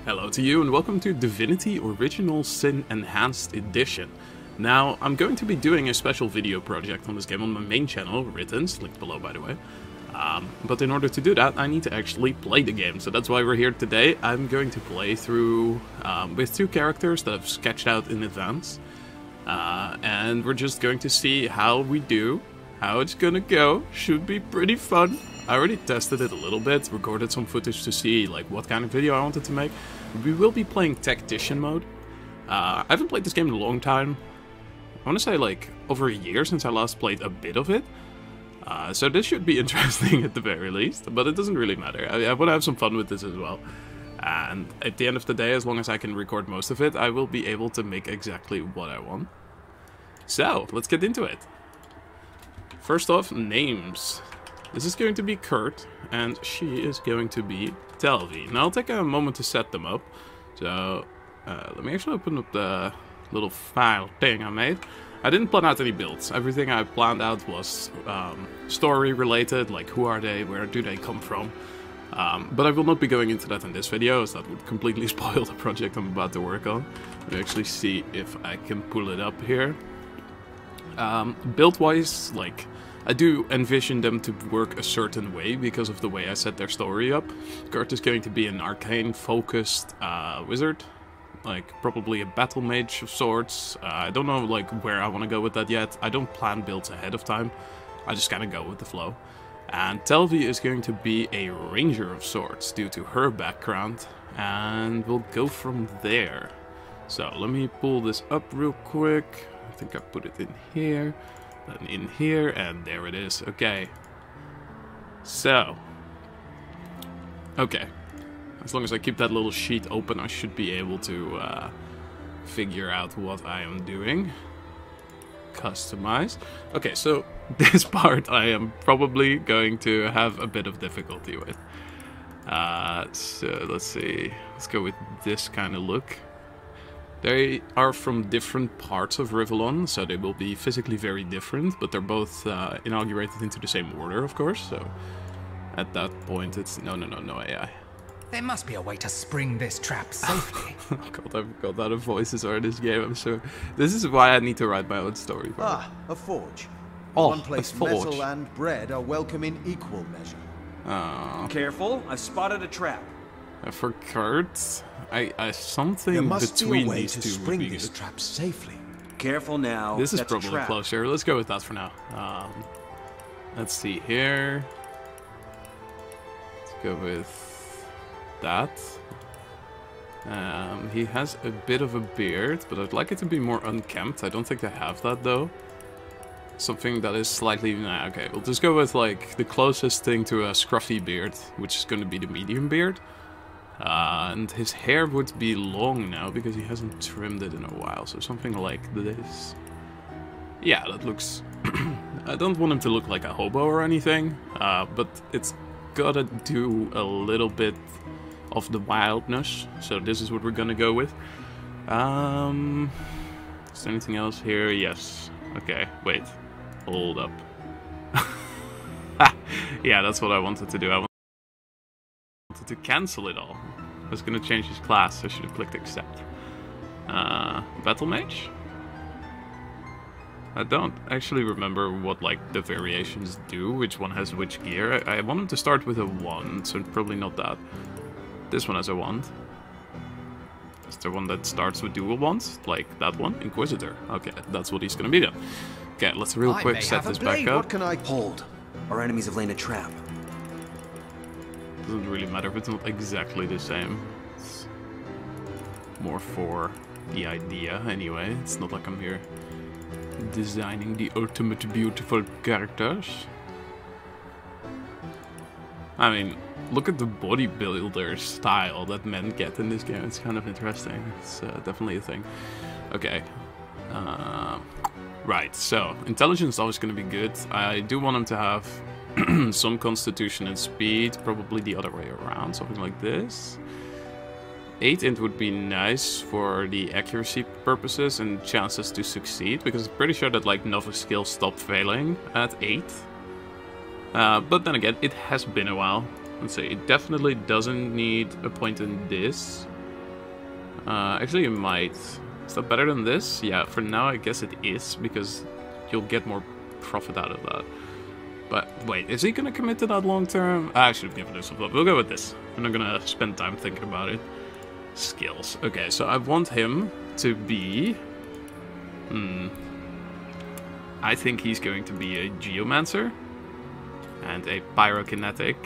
Hello to you and welcome to Divinity Original Sin Enhanced Edition. Now, I'm going to be doing a special video project on this game on my main channel, Writtance, linked below by the way. But in order to do that, I need to actually play the game, so that's why we're here today. I'm going to play through with two characters that I've sketched out in advance. And we're just going to see how we do, how it's gonna go. Should be pretty fun. I already tested it a little bit, recorded some footage to see like what kind of video I wanted to make. We will be playing Tactician mode. I haven't played this game in a long time. I want to say like over a year since I last played a bit of it. So this should be interesting at the very least, but it doesn't really matter. I want to have some fun with this as well. And at the end of the day, as long as I can record most of it, I will be able to make exactly what I want. So, let's get into it. First off, names. This is going to be Kurt, and she is going to be Telvi. Now I'll take a moment to set them up. So, let me actually open up the little file thing I made. I didn't plan out any builds. Everything I planned out was story related, like who are they, where do they come from. But I will not be going into that in this video, as that would completely spoil the project I'm about to work on. Let me actually see if I can pull it up here. Build-wise, like, I do envision them to work a certain way because of the way I set their story up. Kurt is going to be an arcane-focused wizard, like probably a battle mage of sorts. I don't know like where I want to go with that yet. I don't plan builds ahead of time. I just kind of go with the flow. And Telvi is going to be a ranger of sorts due to her background, and we'll go from there. So let me pull this up real quick. I think I put it in here. And in here, and there it is. Okay. So. Okay. As long as I keep that little sheet open, I should be able to figure out what I am doing. Customize. Okay, so this part I am probably going to have a bit of difficulty with. So let's see. Let's go with this kind of look. They are from different parts of Rivellon, so they will be physically very different, but they're both inaugurated into the same order, of course, so at that point it's no AI. There must be a way to spring this trap safely. God, I've got out of voices or this game, I'm sure. This is why I need to write my own story. A forge. Oh, One place a forge. metal and bread are welcome in equal measure. Oh. Careful, I've spotted a trap. For Kurt, I something There must between be a way these to two would spring be this good. trap safely. Careful now. This is that's a probably trap. closer. Let's go with that for now. Let's see here. Let's go with that. He has a bit of a beard, but I'd like it to be more unkempt. I don't think they have that though. Something that is slightly... Nah, okay, we'll just go with like the closest thing to a scruffy beard, which is going to be the medium beard. And his hair would be long now because he hasn't trimmed it in a while, so something like this. Yeah, that looks... I don't want him to look like a hobo or anything, but it's gotta do a little bit of the wildness, so this is what we're gonna go with. Is there anything else here? Yes. Okay, wait. Hold up. Yeah, that's what I wanted to do. I wanted to cancel it all. I was gonna change his class, so I should have clicked accept. Battle Mage? I don't actually remember what like the variations do, which one has which gear. I want him to start with a wand, so probably not that. This one has a wand. Is there one that starts with dual wands? Like that one? Inquisitor. Okay, that's what he's gonna be then. Okay, let's real quick set this back up. What can I Hold. Our enemies have laid a trap. Doesn't really matter if it's not exactly the same. It's more for the idea anyway. It's not like I'm here designing the ultimate beautiful characters. I mean, look at the bodybuilder style that men get in this game. It's kind of interesting. It's definitely a thing. Okay. Right, so intelligence is always going to be good. I do want him to have some constitution and speed, probably the other way around, something like this. 8 int would be nice for the accuracy purposes and chances to succeed, because I'm pretty sure that like novice skills stop failing at 8. But then again, it has been a while. Let's say it definitely doesn't need a point in this. Actually, it might. Is that better than this? Yeah, for now I guess it is, because you'll get more profit out of that. But wait, is he gonna commit to that long term? I should have given this a thought. We'll go with this. I'm not gonna spend time thinking about it. Skills. Okay, so I want him to be... I think he's going to be a Geomancer and a Pyrokinetic.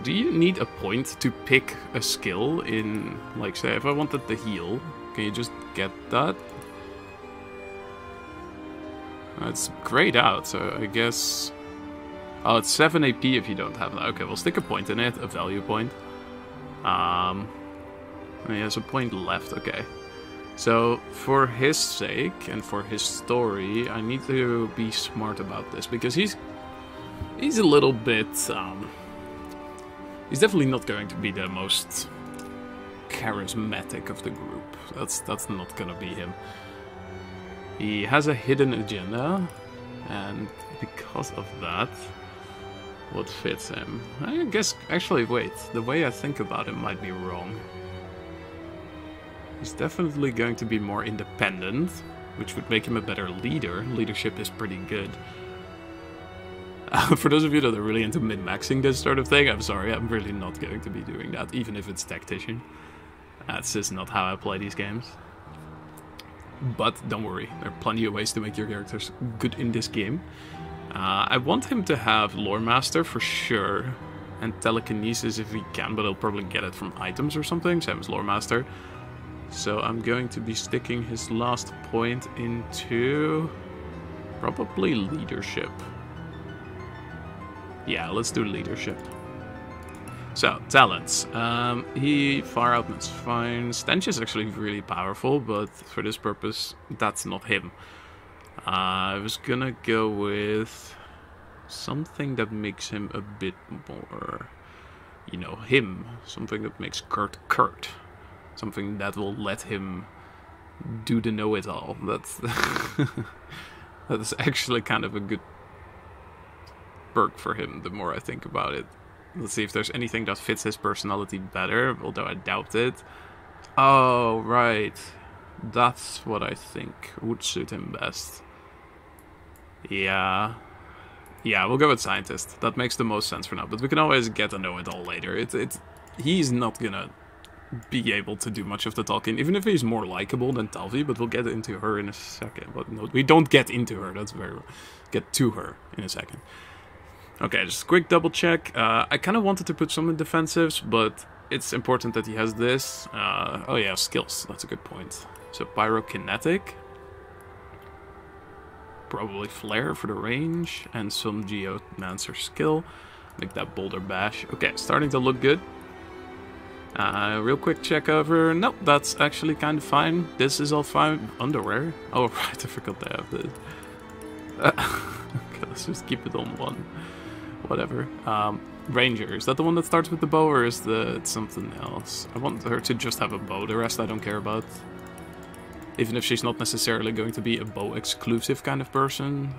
Do you need a point to pick a skill in, like, say, if I wanted to heal, can you just get that? It's grayed out, so I guess... Oh, it's 7 AP if you don't have that. Okay, we'll stick a point in it, a value point. He has a point left, okay. So, for his sake, and for his story, I need to be smart about this, because he's a little bit, he's definitely not going to be the most charismatic of the group. That's not gonna be him. He has a hidden agenda, and because of that, what fits him? I guess, actually, wait, the way I think about him might be wrong. He's definitely going to be more independent, which would make him a better leader. Leadership is pretty good. For those of you that are really into min-maxing this sort of thing, I'm sorry, I'm really not going to be doing that, even if it's tactician. That's just not how I play these games. But don't worry, there are plenty of ways to make your characters good in this game. I want him to have Lore Master for sure, and Telekinesis if he can, but he'll probably get it from items or something, same as Lore Master. So I'm going to be sticking his last point into probably leadership. Yeah, let's do leadership. So, talents. Far out, that's fine. Stench is actually really powerful, but for this purpose, that's not him. I was gonna go with something that makes him a bit more, you know, him. Something that makes Kurt. Something that will let him do the know-it-all. That's that's actually kind of a good perk for him, the more I think about it. Let's see if there's anything that fits his personality better, although I doubt it. Oh, right. That's what I think would suit him best. Yeah. Yeah, we'll go with Scientist. That makes the most sense for now, but we can always get to know it all later. He's not gonna be able to do much of the talking, even if he's more likable than Talvi, but we'll get into her in a second. But no, we don't get into her, that's very... Get to her in a second. Okay, just a quick double check. I kind of wanted to put some in defensives, but it's important that he has this. Oh yeah, skills. That's a good point. So Pyrokinetic. Probably Flare for the range. And some Geomancer skill. Like that Boulder Bash. Okay, starting to look good. Real quick check over. Nope, that's actually kind of fine. This is all fine. Underwear. Oh, right, I forgot to have this. Okay, let's just keep it on one. Whatever. Ranger, is that the one that starts with the bow, or is it something else? I want her to just have a bow, the rest I don't care about. Even if she's not necessarily going to be a bow-exclusive kind of person.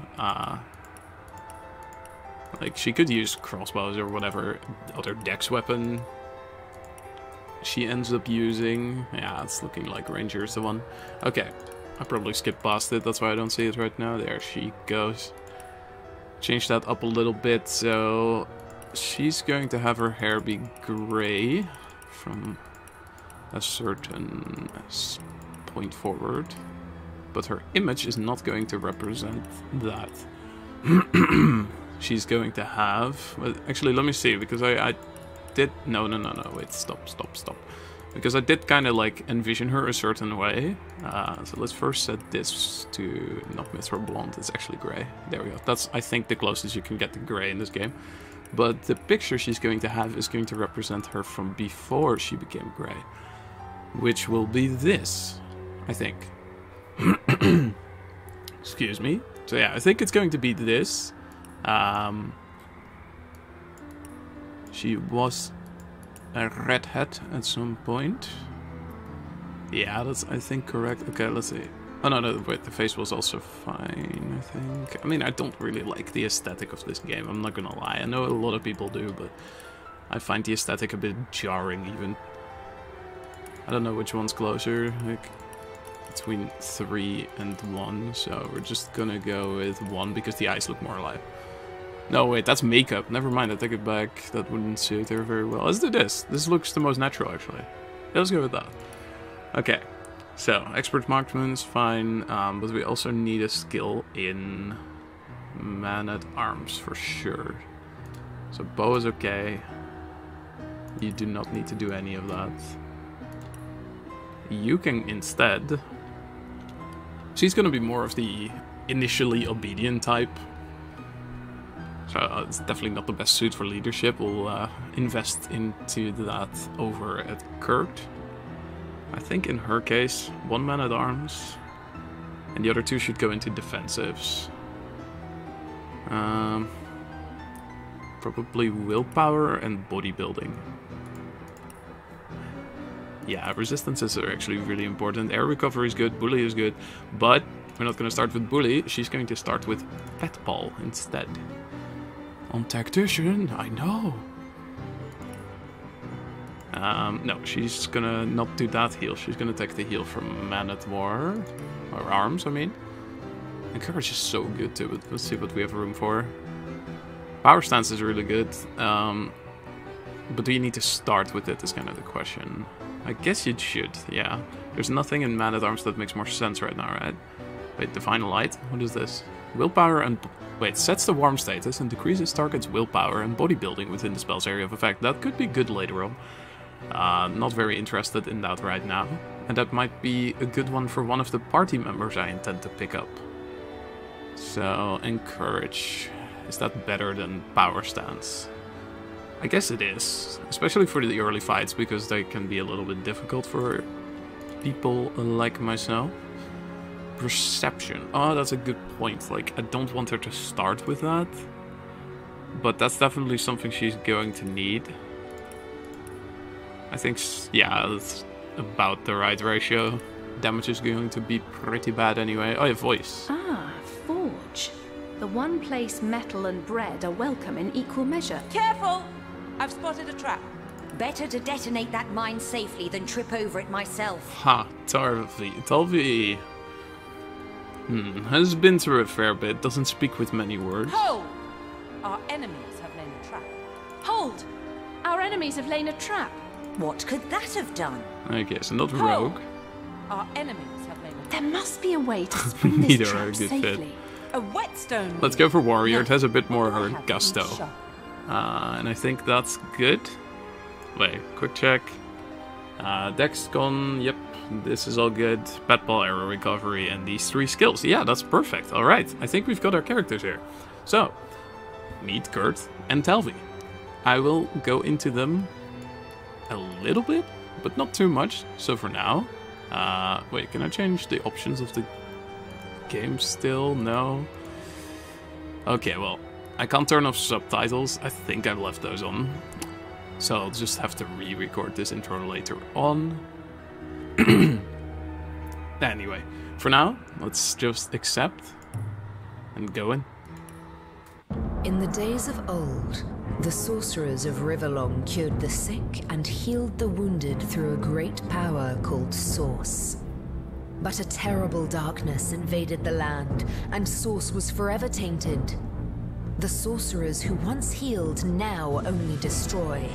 Like, she could use crossbows or whatever other dex weapon she ends up using. Yeah, it's looking like Ranger is the one. Okay, I probably skipped past it, that's why I don't see it right now. There she goes. Change that up a little bit, so she's going to have her hair be gray from a certain point forward, but her image is not going to represent that. She's going to have... Well, actually, let me see, because I did... No, wait, stop. Because I did kind of, like, envision her a certain way. So let's first set this to not Mithril Blonde. It's actually gray. There we go. That's, I think, the closest you can get to gray in this game. But the picture she's going to have is going to represent her from before she became gray. Which will be this, I think. Excuse me. So yeah, I think it's going to be this. She was a redhead at some point. Yeah, that's, I think, correct. Okay, let's see. Oh, no, wait, the face was also fine, I think. I mean, I don't really like the aesthetic of this game, I'm not gonna lie. I know a lot of people do, but I find the aesthetic a bit jarring, even. I don't know which one's closer, like between 3 and 1, so we're just gonna go with 1 because the eyes look more alive. No, wait, that's makeup. Never mind, I take it back. That wouldn't suit her very well. Let's do this. This looks the most natural, actually. Yeah, let's go with that. Okay, so expert marksman's fine, but we also need a skill in man-at-arms for sure. So bow is okay. You do not need to do any of that. You can instead... She's gonna be more of the initially obedient type. So it's definitely not the best suit for leadership. We'll invest into that over at Kurt. I think in her case, 1 man-at-arms. And the other 2 should go into defensives. Probably willpower and bodybuilding. Yeah, resistances are actually really important. Air recovery is good, bully is good, but we're not going to start with bully. She's going to start with pet ball instead. On tactician, I know. No, she's gonna not do that heal. She's gonna take the heal from man-at-war, or arms, I mean. And courage is so good too, but let's see what we have room for. Power stance is really good, but do you need to start with it is kind of the question. I guess you should, yeah. There's nothing in man-at-arms that makes more sense right now, right? Wait, Divine Light? What is this? Willpower and... Wait, sets the warm status and decreases target's willpower and bodybuilding within the spell's area of effect. That could be good later on. Not very interested in that right now. And that might be a good one for one of the party members I intend to pick up. So, encourage. Is that better than power stance? I guess it is. Especially for the early fights, because they can be a little bit difficult for people like myself. Perception. Oh, that's a good point. Like, I don't want her to start with that. But that's definitely something she's going to need. I think, yeah, that's about the right ratio. Damage is going to be pretty bad anyway. Oh, yeah, voice. Ah, forge. The one place metal and bread are welcome in equal measure. Careful! I've spotted a trap. Better to detonate that mine safely than trip over it myself. Ha, Tarvi. Tarvi has been through a fair bit, doesn't speak with many words. Hold! Our enemies have laid a trap. Hold! Our enemies have lain a trap. What could that have done? I guess, not Hold! rogue. Our enemies have laid a trap. There must be a way to spring Neither this are trap a good safely. fit. A whetstone. Let's go for warrior. No, It has a bit more I have gusto. been shot. And I think that's good. Wait, quick check. Dex gone, yep, this is all good. Pet ball, arrow recovery, and these 3 skills. Yeah, that's perfect. Alright, I think we've got our characters here. So, meet Kurt and Talvi. I will go into them a little bit, but not too much. So for now, wait, can I change the options of the game still? No. Okay, well, I can't turn off subtitles. I think I've left those on. So I'll just have to re-record this intro later on. Anyway, for now, let's just accept and go in. In the days of old, the sorcerers of Riverlong cured the sick and healed the wounded through a great power called Source. But a terrible darkness invaded the land, and Source was forever tainted. The sorcerers who once healed now only destroy,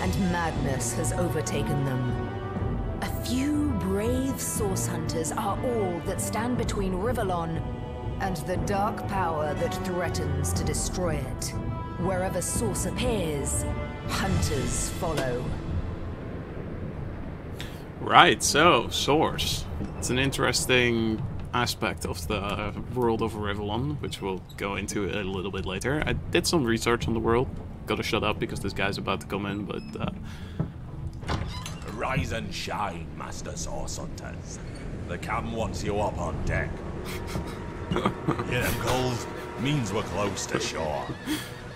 and madness has overtaken them. A few brave Source hunters are all that stand between Riverlon and the dark power that threatens to destroy it. Wherever Source appears, hunters follow. Right, so, Source. It's an interesting aspect of the world of Riverlon, which we'll go into a little bit later. I did some research on the world. Gotta shut up because this guy's about to come in, but... Rise and shine, Master Source Hunters. The cam wants you up on deck. Hear them calls? Means we're close to shore.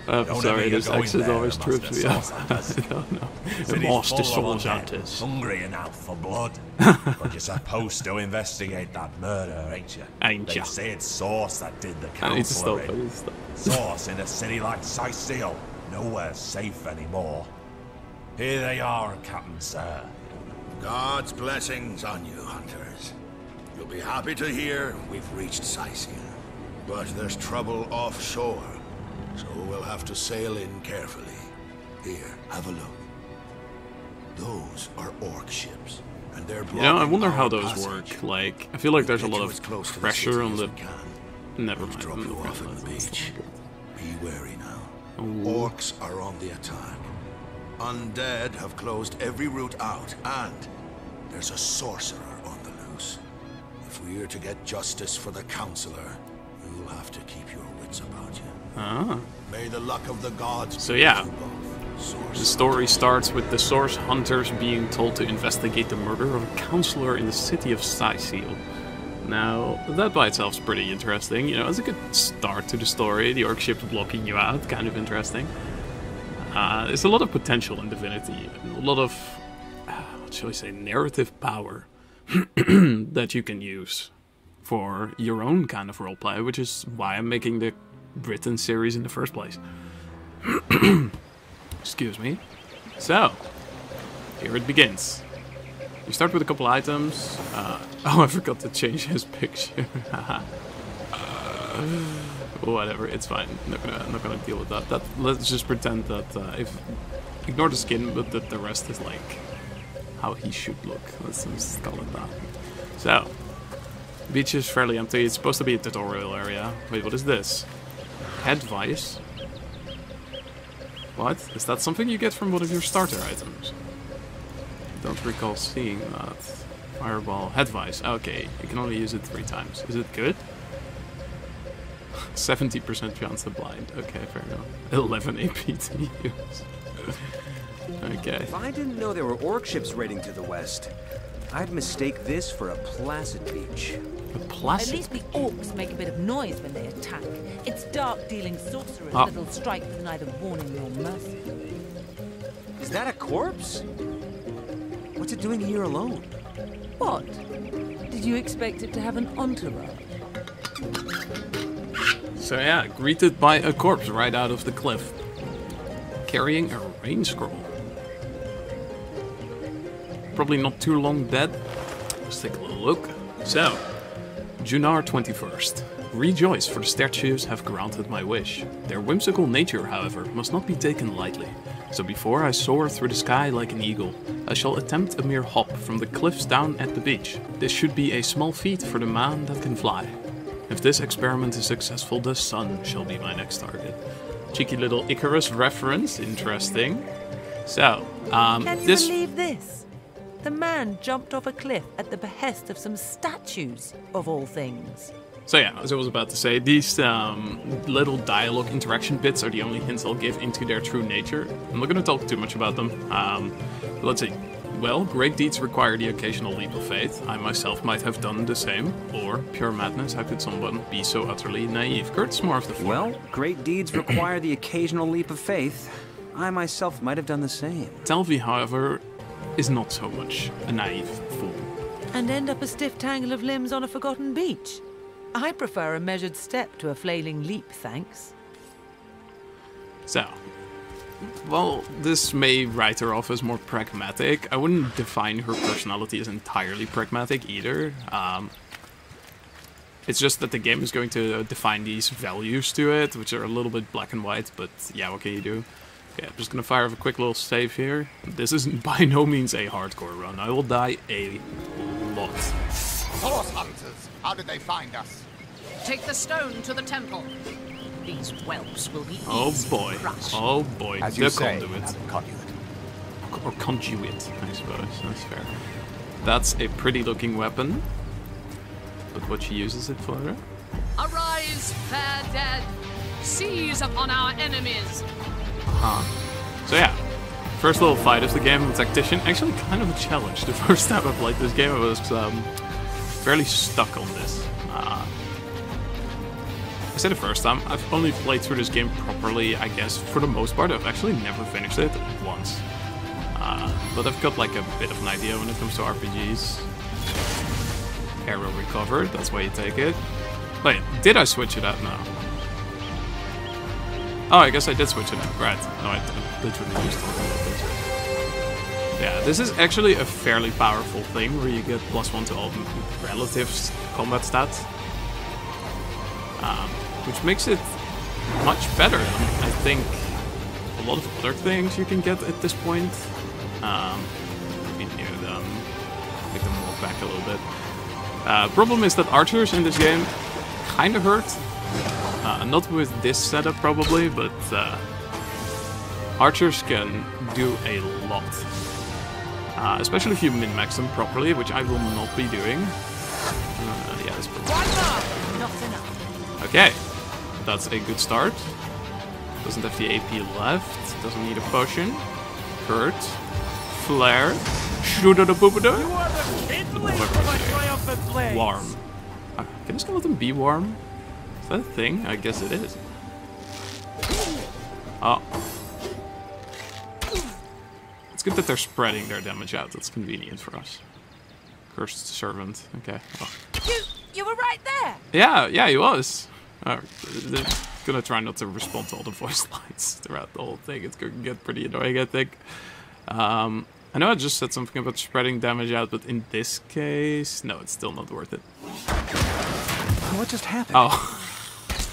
I'm sorry, this accent always trips me up. I don't know. Master Source Hunters. Hungry enough for blood. But you're supposed to investigate that murder, ain't you? Ain't They ya? say it's Source that did the I need to stop. counselling. I need to stop. Source in a city like Cyseal. Nowhere safe anymore. Here they are, Captain Sir. God's blessings on you, hunters. You'll be happy to hear we've reached Cyseal. But there's trouble offshore, so we'll have to sail in carefully. Here, have a look. Those are orc ships, and they're blocking I wonder how our those passage. work. Like, I feel like there's a lot of Close to the pressure city on as the... we can. Never mind. Drop you off on the beach. Be wary now. Ooh. Orcs are on the attack. Undead have closed every route out, and there's a sorcerer on the loose. If we're to get justice for the Counselor, you'll have to keep your wits about you. Ah. May the luck of the gods So be yeah, with you both. the story starts with the Source Hunters being told to investigate the murder of a counselor in the city of Cyseal. Now, that by itself is pretty interesting. It's a good start to the story. The orc ship's blocking you out, kind of interesting. There's a lot of potential in Divinity, a lot of, what shall I say, narrative power that you can use for your own kind of roleplay, which is why I'm making the Writtance series in the first place. Excuse me. So, here it begins. You start with a couple items. Oh, I forgot to change his picture. Whatever, it's fine. I'm not gonna deal with that. Let's just pretend that ignore the skin, but that the rest is like how he should look. Let's just call it that. So, beach is fairly empty. It's supposed to be a tutorial area. Wait, what is this? Advice. What? Is that something you get from one of your starter items? Don't recall seeing that. Fireball. Headvice. Okay, you can only use it 3 times. Is it good? 70% chance of blind. Okay, fair enough. 11 AP to use. Okay. If I didn't know there were orc ships raiding to the west, I'd mistake this for a placid beach. A placid? At least the orcs make a bit of noise when they attack. It's dark-dealing sorcerers that'll strike with neither warning nor mercy. Is that a corpse? What's it doing here alone? What? Did you expect it to have an entourage? So yeah, greeted by a corpse right out of the cliff, carrying a rain scroll. Probably not too long dead. Let's take a little look. So, Junar 21st. Rejoice, for the statues have granted my wish. Their whimsical nature, however, must not be taken lightly. So before I soar through the sky like an eagle, I shall attempt a mere hop from the cliffs down at the beach. This should be a small feat for the man that can fly. If this experiment is successful, the sun shall be my next target. Cheeky little Icarus reference, interesting. So, Can you believe this? The man jumped off a cliff at the behest of some statues, of all things. So yeah, as I was about to say, these little dialogue interaction bits are the only hints I'll give into their true nature. I'm not going to talk too much about them. Let's see. Well, great deeds require the occasional leap of faith. I myself might have done the same. Or, pure madness, how could someone be so utterly naive? Kurt's more of the former. Well, great deeds require the occasional leap of faith. I myself might have done the same. Telvi, however, is not so much a naive fool. And end up a stiff tangle of limbs on a forgotten beach. I prefer a measured step to a flailing leap, thanks. So, well, this may write her off as more pragmatic. I wouldn't define her personality as entirely pragmatic either. It's just that the game is going to define these values to it, which are a little bit black and white, but yeah, what can you do? Okay, I'm just gonna fire up a quick little save here. This is by no means a hardcore run. I will die a lot. Source hunters, how did they find us? Take the stone to the temple. These whelps will be Oh easy boy. to crush. Oh boy. As you say, conduit. Or conduit, I suppose. That's fair. That's a pretty looking weapon. But what she uses it for? Arise, fair dead. Seize upon our enemies. So yeah. First little fight of the game, the tactician. Actually kind of a challenge. The first time I played this game I was fairly stuck on this. I said the first time, I've only played through this game properly, I guess, for the most part. I've actually never finished it once. But I've got like a bit of an idea when it comes to RPGs. Arrow recovered, that's why you take it. Wait, did I switch it out now? Oh, I guess I did switch it out, right. No, I literally just talking about Yeah, this is actually a fairly powerful thing where you get +1 to all relative combat stats. Which makes it much better than, I think, a lot of other things you can get at this point. Maybe near them, make them walk back a little bit. Problem is that archers in this game kind of hurt. Not with this setup probably, but archers can do a lot. Especially if you min-max them properly, which I will not be doing. Yeah, that's pretty good. Okay, that's a good start. Doesn't have the AP left. Doesn't need a potion. Hurt. Flare. Shoot at a booba. Warm. Can this skeleton be warm? Is that a thing? I guess it is. Oh. It's good that they're spreading their damage out. That's convenient for us. Cursed servant. Okay. Oh. You were right there. Yeah, he was. Gonna try not to respond to all the voice lines throughout the whole thing. It's gonna get pretty annoying, I think. I know I just said something about spreading damage out, but in this case, no, it's still not worth it. What just happened? Oh.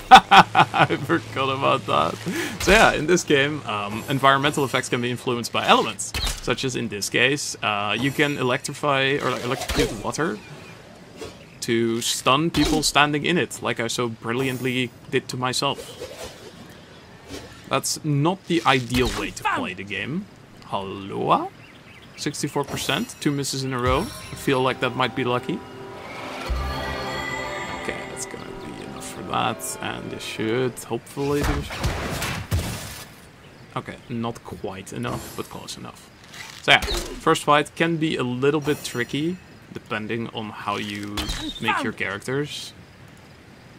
I forgot about that. So yeah, in this game, environmental effects can be influenced by elements, such as in this case, you can electrify or electrocute water to stun people standing in it, like I so brilliantly did to myself. That's not the ideal way to play the game. Hello? 64%, 2 misses in a row. I feel like that might be lucky. Okay, that's gonna be enough for that, and this should hopefully do. Okay, not quite enough, but close enough. So yeah, first fight can be a little bit tricky, depending on how you make your characters.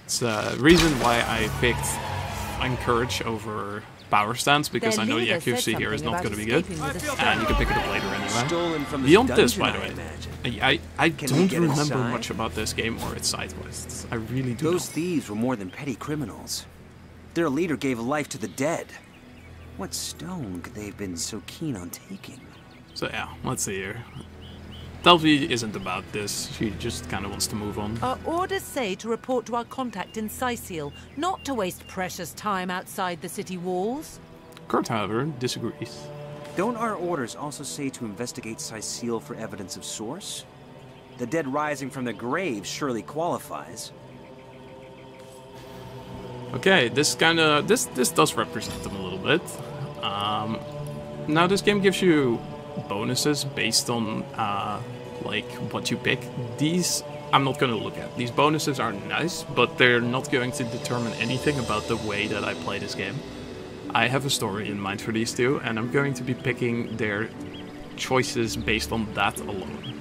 It's a reason why I picked Encourage over Power Stance, because I know the accuracy here is not going to be good, and you can pick it up later anyway. Beyond this, by the way, I don't remember much about this game or its side quests. I really do. Those thieves were more than petty criminals. Their leader gave life to the dead. What stone could they have been so keen on taking? So yeah, let's see here. Delphi isn't about this. She just kind of wants to move on. Our orders say to report to our contact in Cyseal, not to waste precious time outside the city walls. Kurt, however, disagrees. Don't our orders also say to investigate Cyseal for evidence of source? The dead rising from the grave surely qualifies. Okay, this does represent them a little bit. Now this game gives you bonuses based on like what you pick. These I'm not going to look at. These bonuses are nice, but they're not going to determine anything about the way that I play this game. I have a story in mind for these two, and I'm going to be picking their choices based on that alone.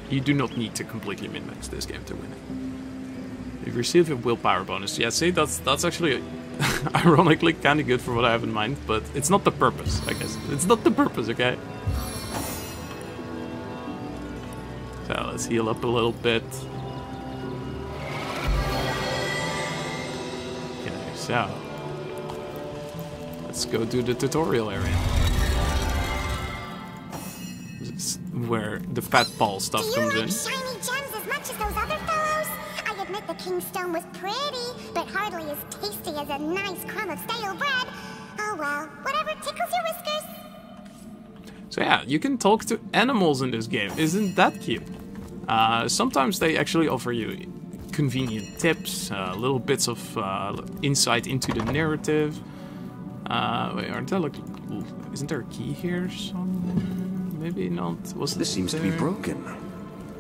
You do not need to completely min-max this game to win it. You receive a willpower bonus. Yeah, see, that's actually ironically kind of good for what I have in mind, but it's not the purpose, I guess. It's not the purpose, okay? So let's heal up a little bit. Okay, so let's go to the tutorial area. This is where the fat ball stuff comes in. Shiny gems as much as those other fellows? I admit the king's stone was pretty, but hardly as tasty as a nice crumb of stale bread. Oh well, whatever tickles your whiskers. So yeah, you can talk to animals in this game. Isn't that cute? Sometimes they actually offer you convenient tips, little bits of insight into the narrative. Wait, aren't there like... Isn't there a key here somewhere? Maybe not. This seems to be broken.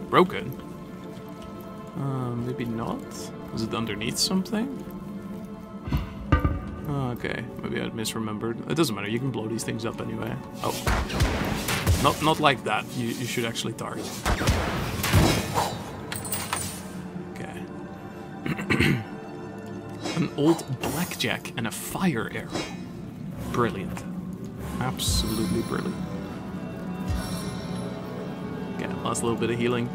Broken? Maybe not. Is it underneath something? Okay, maybe I misremembered. It doesn't matter, you can blow these things up anyway. Oh. Not like that. You should actually target. Okay. An old blackjack and a fire arrow. Brilliant. Absolutely brilliant. Okay, last little bit of healing.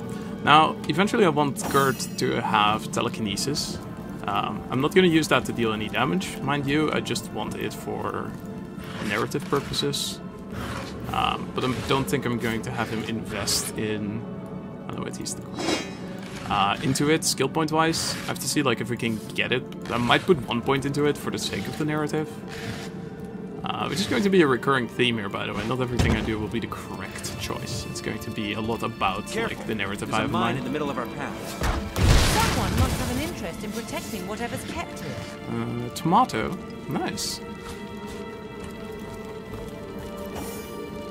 Now, eventually I want Kurt to have telekinesis. I'm not going to use that to deal any damage, mind you. I just want it for narrative purposes. But I don't think I'm going to have him invest in... Oh, wait, he's the core. Into it, skill point wise. I have to see like if we can get it. I might put 1 point into it for the sake of the narrative. Which is going to be a recurring theme here, by the way. Not everything I do will be the correct choice. It's going to be a lot about like the narrative I have in mind. In the middle of our path. Someone must have an interest in protecting whatever's kept here. Tomato. Nice.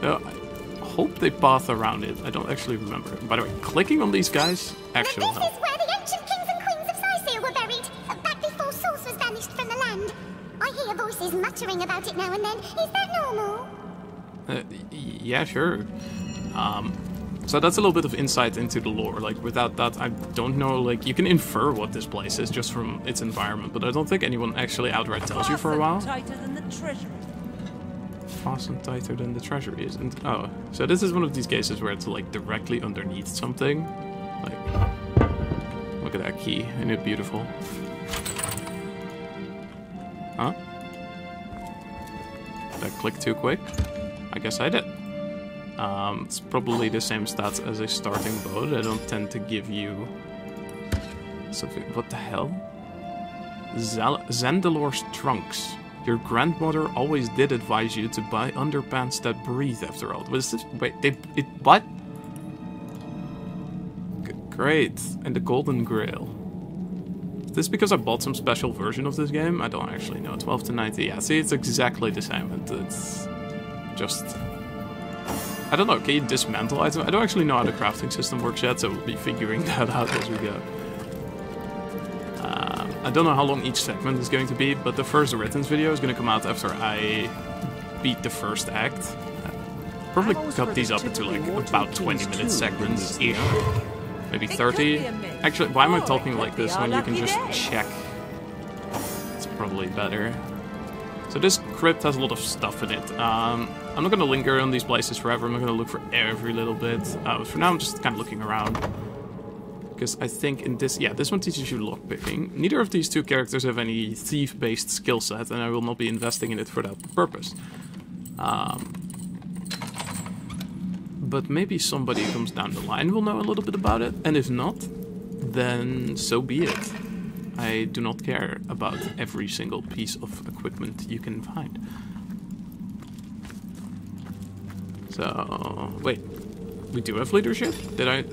So, I hope they path around it. I don't actually remember. By the way, clicking on these guys actually helps. This is where the ancient kings and queens of Cyseal were buried, back before Source was banished from the land. I hear voices muttering about it now and then. Is that normal? Yeah, sure. So that's a little bit of insight into the lore. Like, without that, I don't know, like, you can infer what this place is just from its environment, but I don't think anyone actually outright tells you for a while. Tighter than the treasury. Fast and tighter than the treasury is. And, oh, so this is one of these cases where it's, like, directly underneath something. Like, look at that key. Isn't it beautiful? Huh? Did I click too quick? I guess I did. It's probably the same stats as a starting bow. They don't tend to give you something. What the hell? Zandalor's trunks. Your grandmother always did advise you to buy underpants that breathe after all. What is this? Wait, what? Great. And the Golden Grail. Is this because I bought some special version of this game? I don't actually know. 12 to 90. Yeah, see, it's exactly the same. It's just... I don't know, can you dismantle items? I don't actually know how the crafting system works yet, so we'll be figuring that out as we go. I don't know how long each segment is going to be, but the first Writtance video is going to come out after I beat the first act. Probably cut these up into like about 20-minute segments-ish. Maybe 30. Actually, why am I talking like this when you can just check? It's probably better. So this crypt has a lot of stuff in it. I'm not going to linger on these places forever. I'm not going to look for every little bit. For now, I'm just kind of looking around. Because I think in this... Yeah, this one teaches you lockpicking. Neither of these two characters have any thief-based skill set, and I will not be investing in it for that purpose. But maybe somebody who comes down the line will know a little bit about it. And if not, then so be it. I do not care about every single piece of equipment you can find. So, wait. We do have leadership? Did I...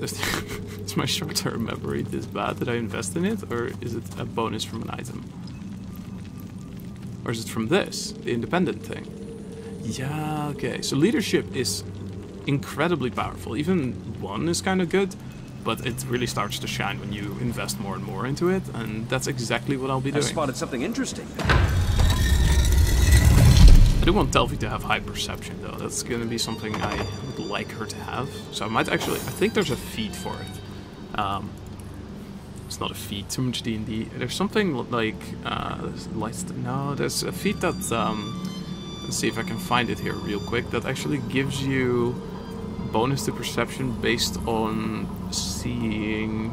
Is my short-term memory this bad? Did I invest in it? Or is it a bonus from an item? Or is it from this? The independent thing? Yeah, okay. So leadership is incredibly powerful. Even 1 is kind of good. But it really starts to shine when you invest more and more into it, and that's exactly what I'll be doing. I spotted something interesting. I do want Delphi to have high perception, though. That's going to be something I would like her to have. So I might actually... I think there's a feat for it. It's not a feat, too much D&D. There's something like... no, there's a feat that... let's see if I can find it here real quick. That actually gives you... bonus to perception based on seeing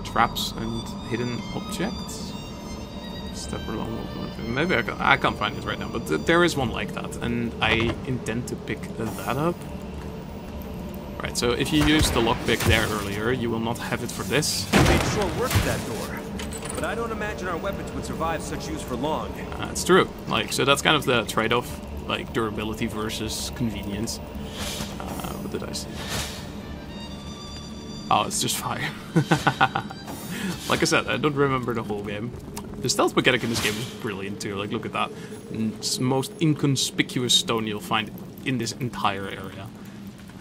traps and hidden objects. Step along. Maybe I can't find it right now, but there is one like that, and I intend to pick that up. Right, so if you used the lockpick there earlier, you will not have it for this. It sure worked that door, but I don't imagine our weapons would survive such use for long. It's true. Like, so that's kind of the trade-off, like durability versus convenience. What did I see? Oh, it's just fire. Like I said, I don't remember the whole game. The stealth mechanic in this game is brilliant too. Like, look at that. It's the most inconspicuous stone you'll find in this entire area.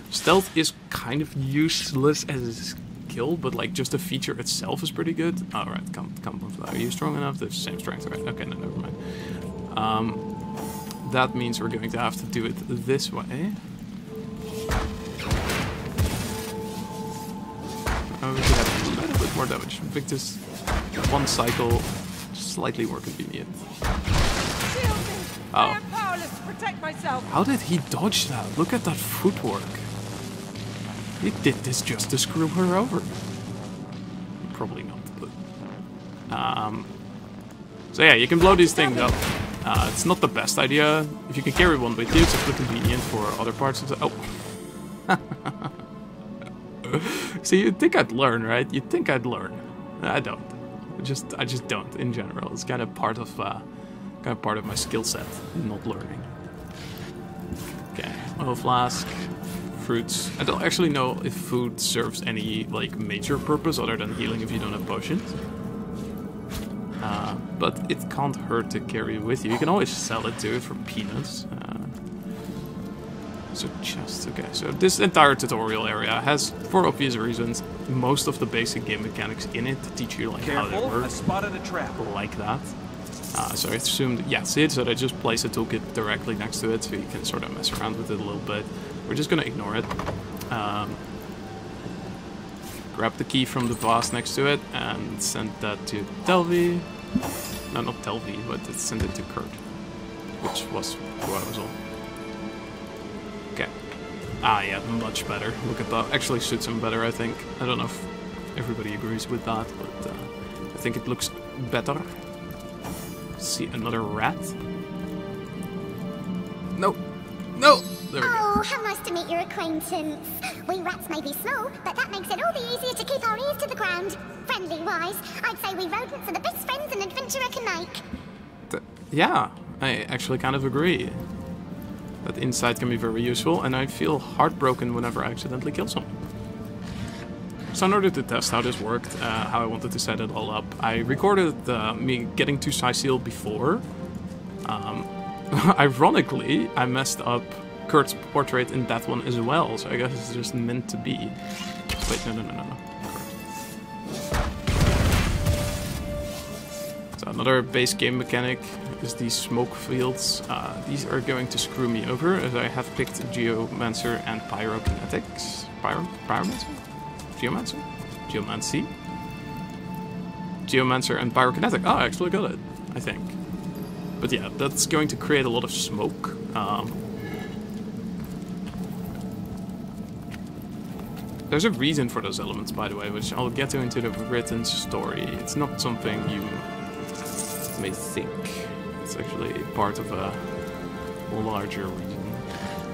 Stealth is kind of useless as a skill, but like just the feature itself is pretty good. Alright, come with that. Are you strong enough? They're the same strength, right? Okay, no, never mind. That means we're going to have to do it this way. We could have a little bit more damage. Make this one cycle slightly more convenient. Oh. I am powerless to protect myself. How did he dodge that? Look at that footwork. He did this just to screw her over. Probably not, but... So yeah, you can blow these things up. It's not the best idea. If you can carry one with you, it's actually convenient for other parts of the... Oh. See, you'd think I'd learn, right? You'd think I'd learn. I don't. I just don't, in general. It's kind of part of my skill set, not learning. Okay, oil flask, fruits. I don't actually know if food serves any, like, major purpose other than healing if you don't have potions. But it can't hurt to carry with you. You can always sell it to it for peanuts. So chest, okay. So this entire tutorial area has, for obvious reasons, most of the basic game mechanics in it to teach you like how they work. I spotted a trap. Like that. So I assumed, yeah, see it? So I just place a toolkit directly next to it so you can sort of mess around with it a little bit. We're just gonna ignore it. Grab the key from the vase next to it and send that to Telvi. No, not Telvi, but send it to Kurt, which was who I was on. Okay. Ah, yeah, much better. Look at that. Actually suits him better, I think. I don't know if everybody agrees with that, but I think it looks better. See another rat? No! No! There we go. Oh, how nice to meet your acquaintance. We rats may be small, but that makes it all the easier to keep our ears to the ground. Friendly-wise, I'd say we rodents are the best friends an adventurer can make. Yeah, I actually kind of agree. That insight can be very useful, and I feel heartbroken whenever I accidentally kill someone. So in order to test how this worked, how I wanted to set it all up, I recorded me getting to Cyseal before. Ironically, I messed up Kurt's portrait in that one as well, so I guess it's just meant to be. Wait, no. So another base game mechanic is these smoke fields. These are going to screw me over, as I have picked Geomancer and Pyrokinetics. Pyromancer? Geomancer? Geomancy? Geomancer and Pyrokinetic. Oh, I actually got it, I think. But yeah, that's going to create a lot of smoke. There's a reason for those elements, by the way, which I'll get to into the Writtance story. It's not something you may think. It's actually part of a larger reason.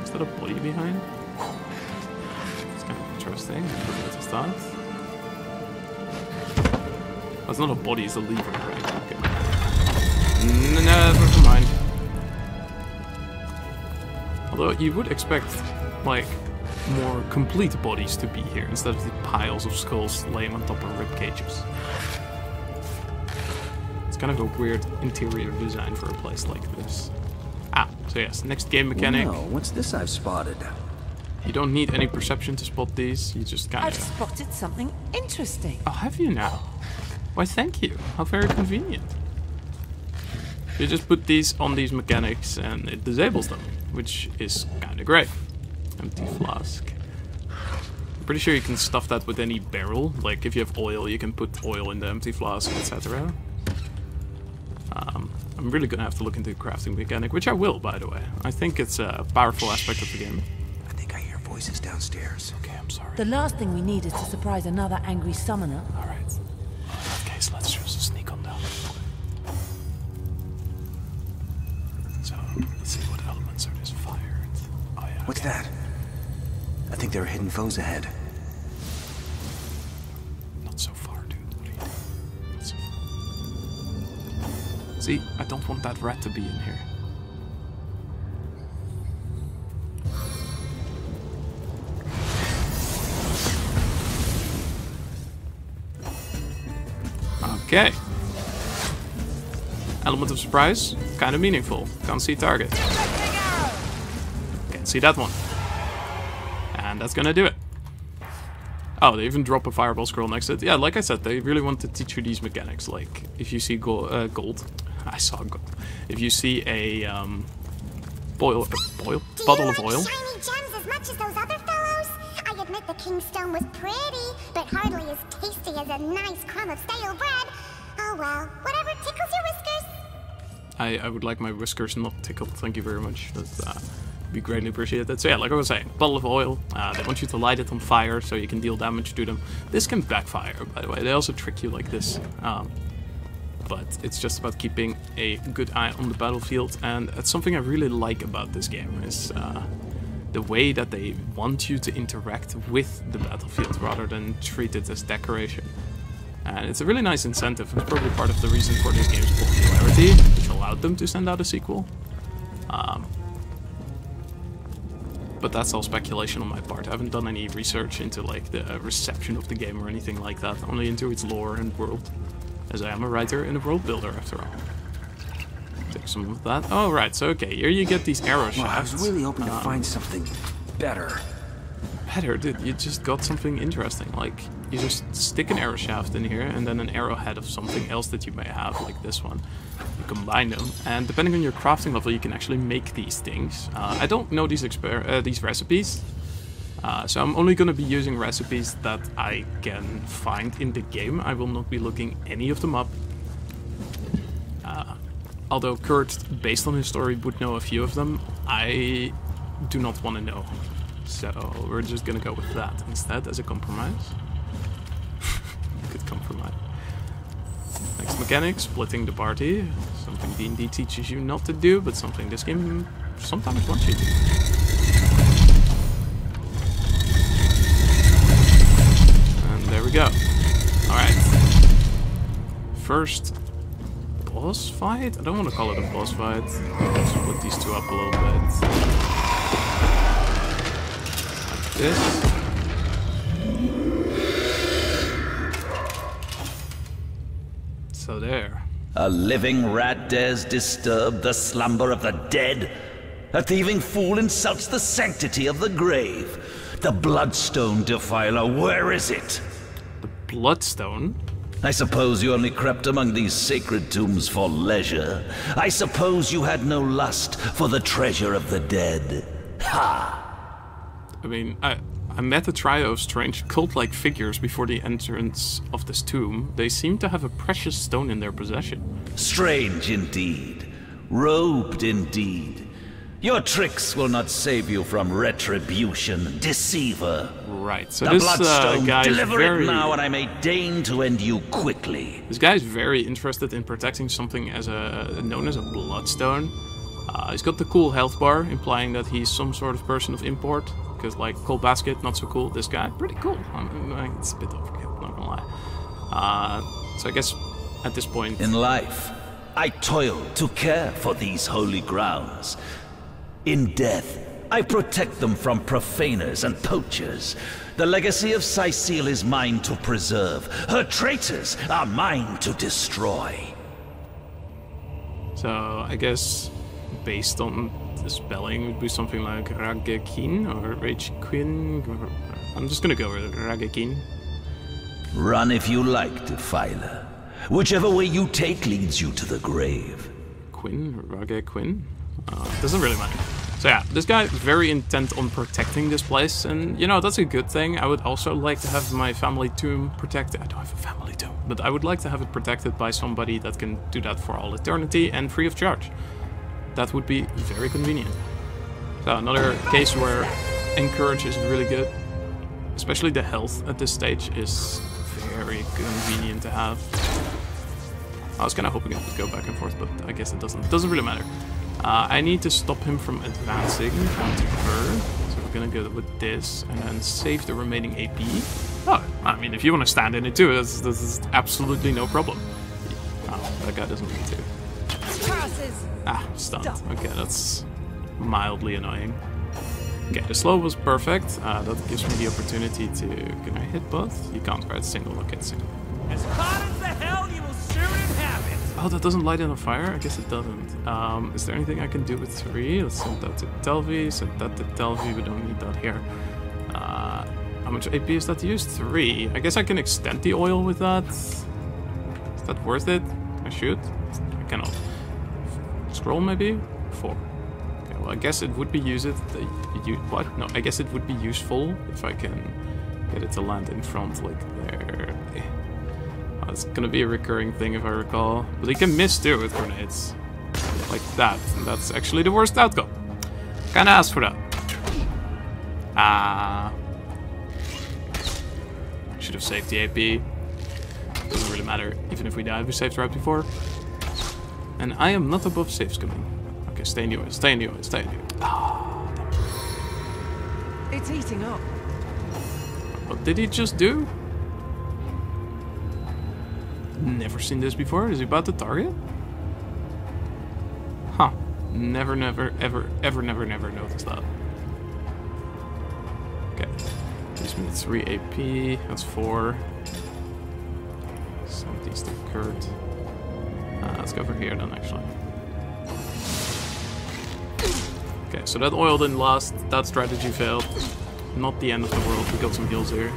Is that a body behind? It's kind of interesting. What is that? Oh, it's not a body, it's a lever, right? Okay. No, never mind. Although you would expect, like, more complete bodies to be here instead of the piles of skulls laying on top of rib cages. It's kind of a weird interior design for a place like this. Ah, so yes, next game mechanic. Wow, what's this I've spotted? You don't need any perception to spot these, you just kind of... I've spotted something interesting. Oh, have you now? Why, thank you. How very convenient. You just put these on these mechanics and it disables them, which is kind of great. Empty flask. I'm pretty sure you can stuff that with any barrel. Like, if you have oil, you can put oil in the empty flask, etc. I'm really gonna have to look into the crafting mechanic, which I will, by the way. I think it's a powerful aspect of the game. I think I hear voices downstairs. Okay, I'm sorry. The last thing we need is to surprise another angry summoner. Alright. In that case, let's just sneak on down. So, let's see what elements are this fired. Oh yeah. What's that? I think there are hidden foes ahead. Not so far, dude. What are you doing? Not so far. See, I don't want that rat to be in here. Okay. Element of surprise, kind of meaningful. Can't see target. Can't see that one. And that's gonna do it. Oh, they even drop a fireball scroll next to it. Yeah, like I said, they really want to teach you these mechanics. Like, if you see gold. I saw gold. If you see a bottle of oil. Shiny gems as much as those other fellows? I admit the king's stone was pretty, but hardly as tasty as a nice crumb of stale bread. Oh well, whatever tickles your whiskers. I would like my whiskers not tickled, thank you very much. That be greatly appreciated. So yeah, like I was saying, bottle of oil. They want you to light it on fire so you can deal damage to them. This can backfire, by the way. They also trick you like this. but it's just about keeping a good eye on the battlefield, and that's something I really like about this game, is the way that they want you to interact with the battlefield rather than treat it as decoration. And it's a really nice incentive. It's probably part of the reason for this game's popularity, which allowed them to send out a sequel. But that's all speculation on my part. I haven't done any research into like the reception of the game or anything like that, only into its lore and world, as I am a writer and a world builder after all. Take some of that. Oh right, so okay, here you get these arrow shafts. I was really hoping to find something better. Better, dude, you just got something interesting. Like, you just stick an arrow shaft in here and then an arrowhead of something else that you may have, like this one. You combine them, and depending on your crafting level, you can actually make these things. I don't know these recipes, so I'm only going to be using recipes that I can find in the game. I will not be looking any of them up. Although Kurt, based on his story, would know a few of them, I do not want to know. So we're just gonna go with that instead as a compromise. Good compromise. Next mechanic, splitting the party. Something D&D teaches you not to do, but something this game sometimes wants you to do. And there we go. Alright. First boss fight? I don't want to call it a boss fight. Let's split these two up a little bit. This. So there. A living rat dares disturb the slumber of the dead. A thieving fool insults the sanctity of the grave. The Bloodstone Defiler, where is it? The Bloodstone? I suppose you only crept among these sacred tombs for leisure. I suppose you had no lust for the treasure of the dead. Ha! I mean, I met a trio of strange cult-like figures before the entrance of this tomb. They seem to have a precious stone in their possession. Strange indeed. Robed indeed. Your tricks will not save you from retribution, deceiver. Right, so the this Bloodstone, guy deliver is very... it now and I may deign to end you quickly. This guy is very interested in protecting something as known as a Bloodstone. He's got the cool health bar, implying that he's some sort of person of import. Because, like, Cold Basket, not so cool. This guy, pretty cool. It's a bit overkill, not gonna lie. So I guess, at this point... In life, I toil to care for these holy grounds. In death, I protect them from profaners and poachers. The legacy of Cyseal is mine to preserve. Her traitors are mine to destroy. So, I guess, based on the spelling, it would be something like Ragekin or Ragequin. I'm just gonna go with Ragekin. Run if you like, Defiler. Whichever way you take leads you to the grave. Quinn? Ragequin? Doesn't really matter. So yeah, this guy very intent on protecting this place, and you know, that's a good thing. I would also like to have my family tomb protected. I don't have a family tomb, but I would like to have it protected by somebody that can do that for all eternity and free of charge. That would be very convenient. So another case where Encourage is really good. Especially the health at this stage is very convenient to have. I was kind of hoping it would go back and forth, but I guess it doesn't. It doesn't really matter. I need to stop him from advancing onto her. So we're gonna go with this and then save the remaining AP. Oh, I mean, if you want to stand in it too, this is absolutely no problem. Oh, that guy doesn't need to. Ah, stunned. Okay, that's mildly annoying. Okay, the slow was perfect. That gives me the opportunity to... Can I hit both? You can't, right? Single. Okay, single. As hot as the hell, you will soon inhabit. Oh, that doesn't light in a fire? I guess it doesn't. Is there anything I can do with 3? Let's send that to Telvi. Send that to Telvi. We don't need that here. How much AP is that to use? 3. I guess I can extend the oil with that. Is that worth it? I should. I cannot. Scroll maybe? 4. Okay, well I guess it would be what? No, I guess it would be useful if I can get it to land in front like there. Oh, it's gonna be a recurring thing if I recall. But he can miss too with grenades. Like that. And that's actually the worst outcome. Kinda asked for that. Should have saved the AP. Doesn't really matter, even if we die. We saved right before. And I am not above save skimming. Okay, stay in your stay in your stay in your. Ah, it's heating up. What did he just do? Never seen this before. Is he about to target? Huh. Never, ever noticed that. Okay. Gives me 3 AP. That's 4. 70 still Kurt. Let's go over here then, actually. Okay, so that oil didn't last. That strategy failed. Not the end of the world. We got some heals here.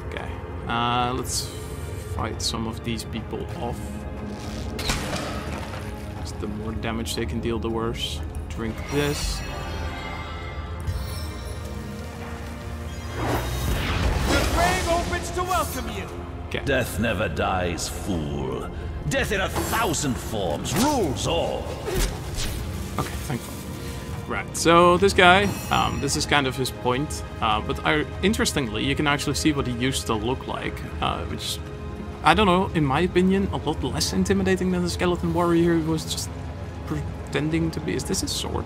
Okay. Let's fight some of these people off. The more damage they can deal, the worse. Drink this. The grave opens to welcome you. Okay. Death never dies, fool. Death in 1,000 forms rules all. Okay, thankful. Right, so this guy, this is kind of his point. But interestingly, you can actually see what he used to look like, which, I don't know, in my opinion, a lot less intimidating than the skeleton warrior who was just pretending to be. Is this a sword?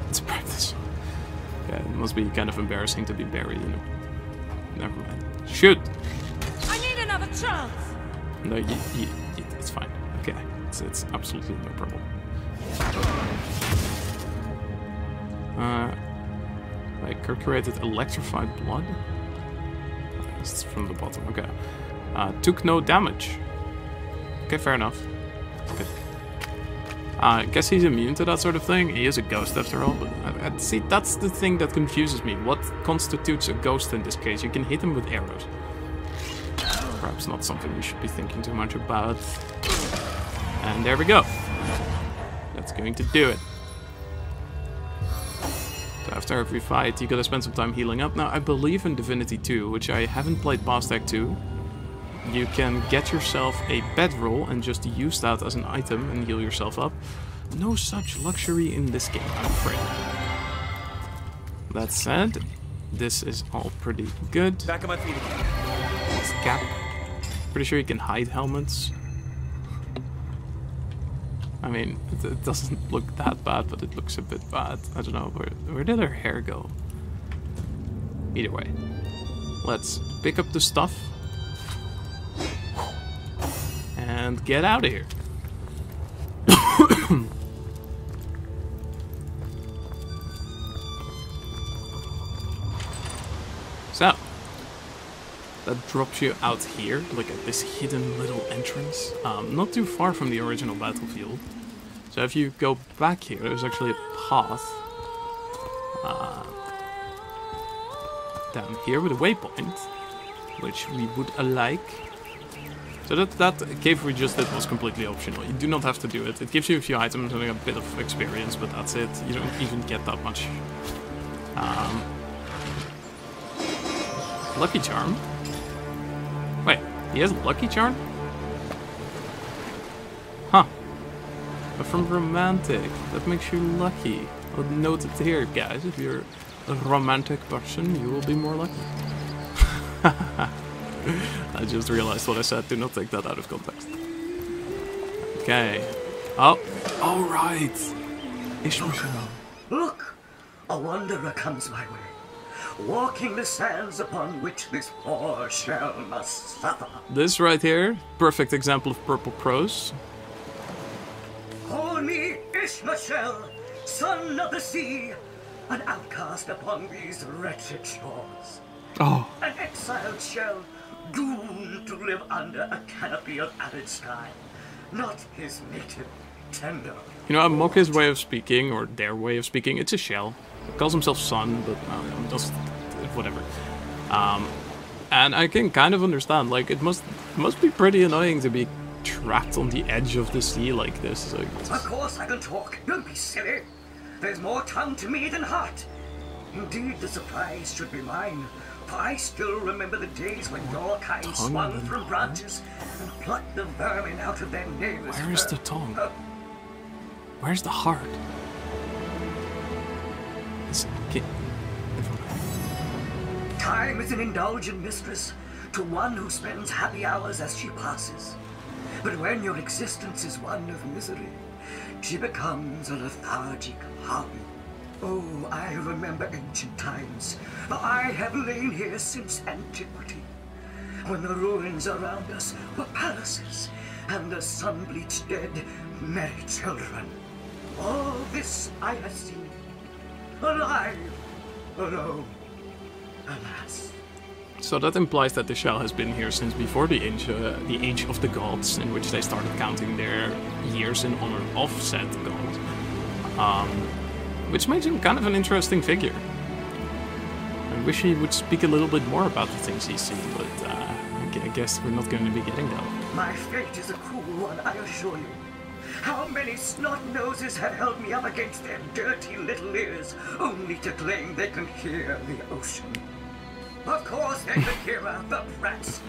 It's a practice. Yeah, it must be kind of embarrassing to be Barry, you know. Never mind. Shoot! I need another chance! No, it's fine. Okay, it's absolutely no problem. Like, created electrified blood? It's from the bottom, okay. Took no damage. Okay, fair enough. Good. I guess he's immune to that sort of thing. He is a ghost after all, but see, that's the thing that confuses me. What constitutes a ghost in this case? You can hit him with arrows. Perhaps not something we should be thinking too much about. And there we go. That's going to do it. So after every fight, you gotta spend some time healing up. Now, I believe in Divinity 2, which I haven't played past Act 2. You can get yourself a bedroll and just use that as an item and heal yourself up. No such luxury in this game, I'm afraid. That said, this is all pretty good. Back on my feet again. This cap. Pretty sure you can hide helmets. I mean, it doesn't look that bad, but it looks a bit bad. I don't know, where did her hair go? Either way. Let's pick up the stuff. And get out of here. So, that drops you out here, like at this hidden little entrance, not too far from the original battlefield. So if you go back here, there's actually a path down here with a waypoint, which we would like. So that cave we just did was completely optional. You do not have to do it. It gives you a few items and a bit of experience, but that's it. You don't even get that much. Lucky Charm? Wait, he has a Lucky Charm? Huh. But from Romantic, that makes you lucky. I'll note it here, guys. If you're a romantic person, you will be more lucky. I just realized what I said. Do not take that out of context. Okay. Oh, all right. Ishmael. Look, a wanderer comes my way, walking the sands upon which this poor shell must suffer. This right here, perfect example of purple prose. Call me Ishmael, son of the sea, an outcast upon these wretched shores. Oh. An exiled shell, doomed to live under a canopy of arid sky, not his native tender. You know, I mock his way of speaking, or their way of speaking. It's a shell. He calls himself son, but just whatever. And I can kind of understand. Like, it must be pretty annoying to be trapped on the edge of the sea like this. Like, of course I can talk. Don't be silly. There's more tongue to me than heart. Indeed, the surprise should be mine. For I still remember the days when your kind swung from branches and plucked the vermin out of their neighbors. Where is the tongue? Where's the heart? Time is an indulgent mistress. to one who spends happy hours as she passes. But when your existence is one of misery, she becomes a lethargic hum. Oh, I remember ancient times, for I have lain here since antiquity, when the ruins around us were palaces, and the sun-bleached dead merry children. All this I have seen, alive, alone, alas. So that implies that the shell has been here since before the age of the gods, in which they started counting their years in honor of said gods. Which makes him kind of an interesting figure. I wish he would speak a little bit more about the things he's seen, but I guess we're not going to be getting that. My fate is a cruel one, I assure you. How many snot-noses have held me up against their dirty little ears, only to claim they can hear the ocean? Of course they can hear her, the brats.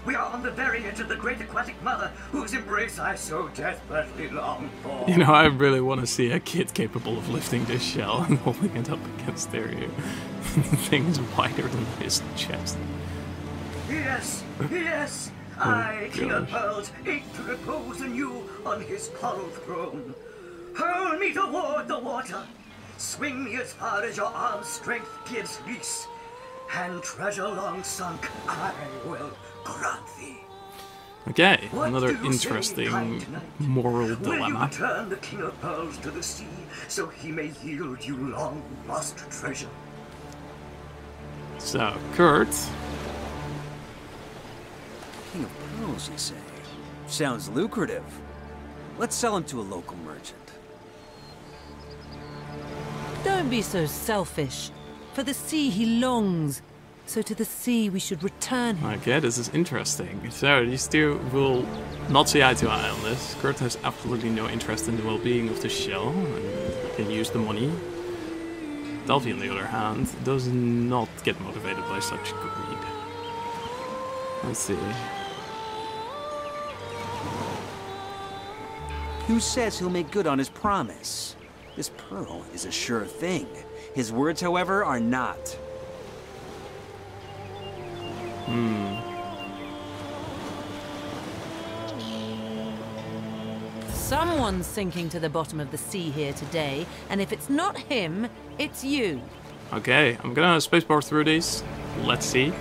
We are on the very edge of the great aquatic mother, whose embrace I so desperately long for. You know, I really want to see a kid capable of lifting this shell and holding it up against their ear. The thing is wider than his chest. Yes, yes. I, King of Pearls, ache to repose anew on his coral throne. Hurl me toward the water. Swing me as far as your arm's strength gives release. And treasure long sunk, I will grant thee. Okay, another interesting moral Will you dilemma. return the King of Pearls to the sea, so he may yield you long lost treasure? So, Kurt. King of Pearls, you say? Sounds lucrative. Let's sell him to a local merchant. Don't be so selfish. For the sea he longs, so to the sea we should return him. Okay, this is interesting. So, these two will not see eye to eye on this. Kurt has absolutely no interest in the well-being of the shell, and can use the money. Delphi, on the other hand, does not get motivated by such greed. Let's see. Who says he'll make good on his promise? This pearl is a sure thing. His words, however, are not. Someone's sinking to the bottom of the sea here today, and if it's not him, it's you. Okay, I'm gonna spacebar through these. Let's see.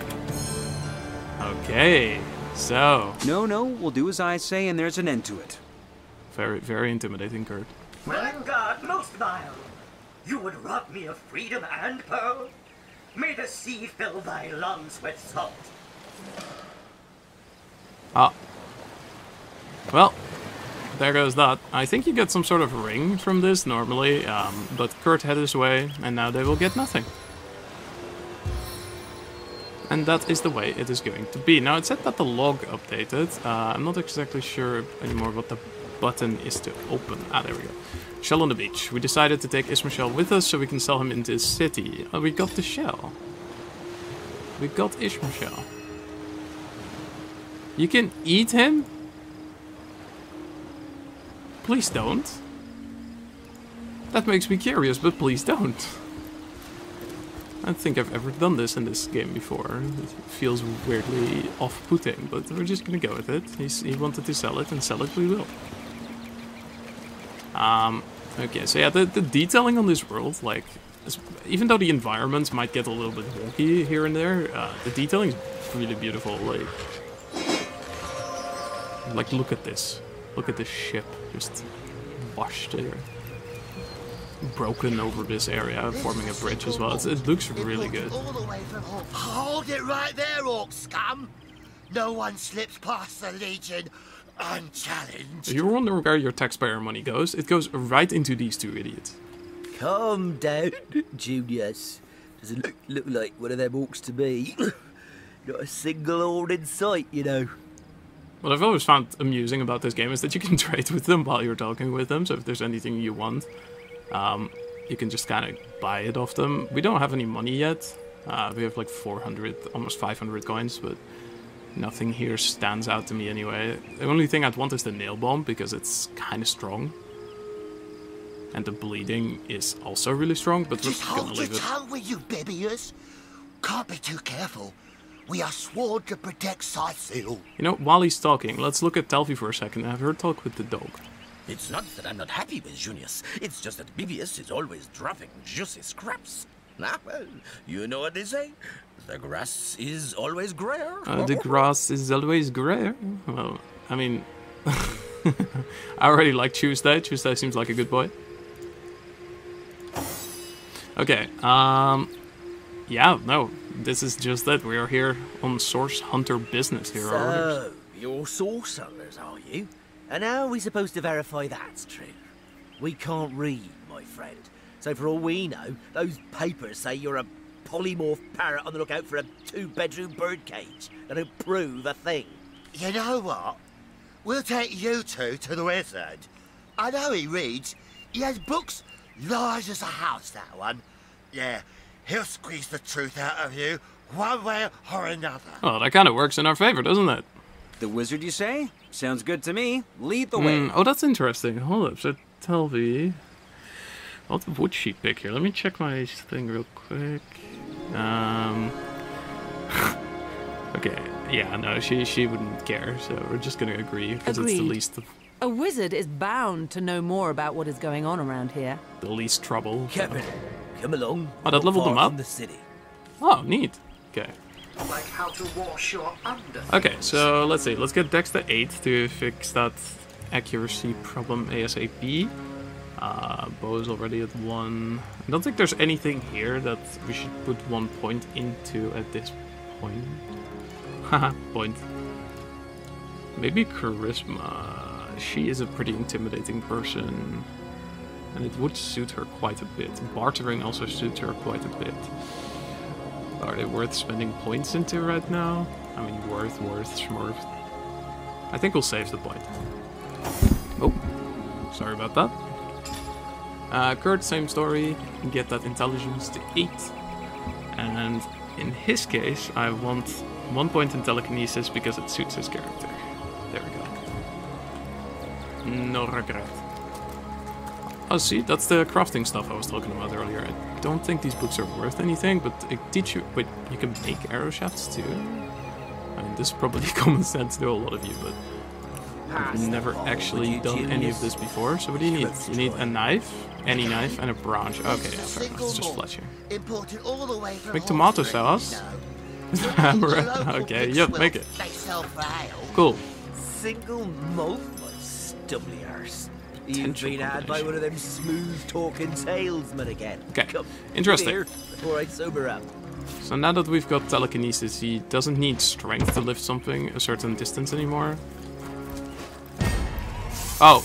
Okay, so... No, we'll do as I say and there's an end to it. Very, very intimidating, Kurt. Vanguard, most vile! You would rob me of freedom and pearl? May the sea fill thy lungs with salt. Ah. Well, there goes that. I think you get some sort of ring from this normally, but Kurt had his way, and now they will get nothing. And that is the way it is going to be. Now, it said that the log updated. I'm not exactly sure anymore what the button is to open. Ah, there we go. Shell on the beach. We decided to take Ishmael with us so we can sell him into the city. Oh, we got the shell. We got Ishmael. You can eat him? Please don't. That makes me curious, but please don't. I don't think I've ever done this in this game before. It feels weirdly off-putting, but we're just gonna go with it. He wanted to sell it, and sell it we will. Okay, so yeah, the detailing on this world, like, even though the environments might get a little bit wonky here and there, the detailing is really beautiful. Like, look at this. Look at this ship just washed there. Broken over this area, forming a bridge as well. It looks really good. Hold it right there, orc scum! No one slips past the Legion unchallenged. If you're wondering where your taxpayer money goes, it goes right into these two idiots. Calm down, Junius. Doesn't look like one of them orcs to me. Not a single ord in sight, you know. What I've always found amusing about this game is that you can trade with them while you're talking with them, so if there's anything you want, you can just kind of buy it off them. We don't have any money yet. We have like 400, almost 500 coins, but nothing here stands out to me anyway. The only thing I'd want is the nail bomb, because it's kind of strong. And the bleeding is also really strong, but we're just gonna hold your leave it. tongue with you, Bibius. Can't be too careful. We are sworn to protect Cyseal. You know, while he's talking, let's look at Telvi for a second and have her talk with the dog. It's not that I'm not happy with Junius. It's just that Bibius is always dropping juicy scraps. Ah, well, you know what they say. The grass is always grayer. The grass is always grayer. Well, I mean, I already like Tuesday. Tuesday seems like a good boy. Okay, yeah, no, this is just it. We are here on source hunter business here. So, you're source hunters, are you? And how are we supposed to verify that's true? We can't read, my friend. So for all we know, those papers say you're a polymorph parrot on the lookout for a 2-bedroom birdcage. They don't prove a thing. You know what? We'll take you two to the wizard. I know he reads. He has books large as a house, that one. Yeah, he'll squeeze the truth out of you, one way or another. Oh, that kind of works in our favor, doesn't it? The wizard, you say? Sounds good to me. Lead the way. Oh, that's interesting. Hold up, so Telvi... What would she pick here? Let me check my thing real quick. Okay, yeah, no, she wouldn't care, so we're just gonna agree, because it's the least... A wizard is bound to know more about what is going on around here. The least trouble. Kevin, come along. Oh, that leveled them up? From the city. Oh, neat. Okay. Like how to wash your under. Okay, so let's see. Let's get Dex to 8 to fix that accuracy problem ASAP. Bo is already at 1. I don't think there's anything here that we should put 1 point into at this point. Haha, point. Maybe Charisma. She is a pretty intimidating person. And it would suit her quite a bit. Bartering also suits her quite a bit. Are they worth spending points into right now? I mean, worth, smurf. I think we'll save the point. Oh, sorry about that. Kurt, same story. Get that intelligence to 8. And in his case, I want 1 point in telekinesis because it suits his character. There we go. No regret. Oh, see, that's the crafting stuff I was talking about earlier. I don't think these books are worth anything, but they teach you... Wait, you can make arrow shafts too? I mean, this is probably common sense to a lot of you, but... I've never actually done any of this before, so what do you need? You need a knife, any knife, and a branch. Okay, yeah, fair enough, it's just Fletcher. Imported all the way from Make tomato sauce? Okay, yep, make it. Cool. Single malt, my stumbly arse. You've been had by one of them smooth-talking salesmen again. Okay, Come, interesting. Here before I sober up. So now that we've got telekinesis, he doesn't need strength to lift something a certain distance anymore. Oh.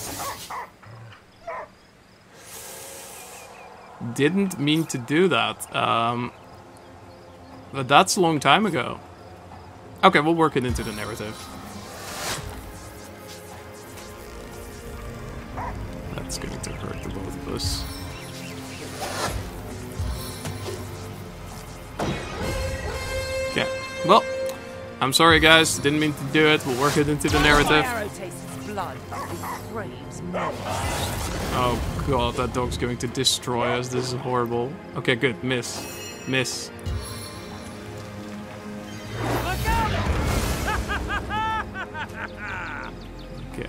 Didn't mean to do that. But that's a long time ago. Okay, we'll work it into the narrative. That's going to hurt the both of us. Okay, well, I'm sorry guys, didn't mean to do it. We'll work it into the narrative. Oh god, that dog's going to destroy us. This is horrible. Okay, good. Miss. Miss. Okay.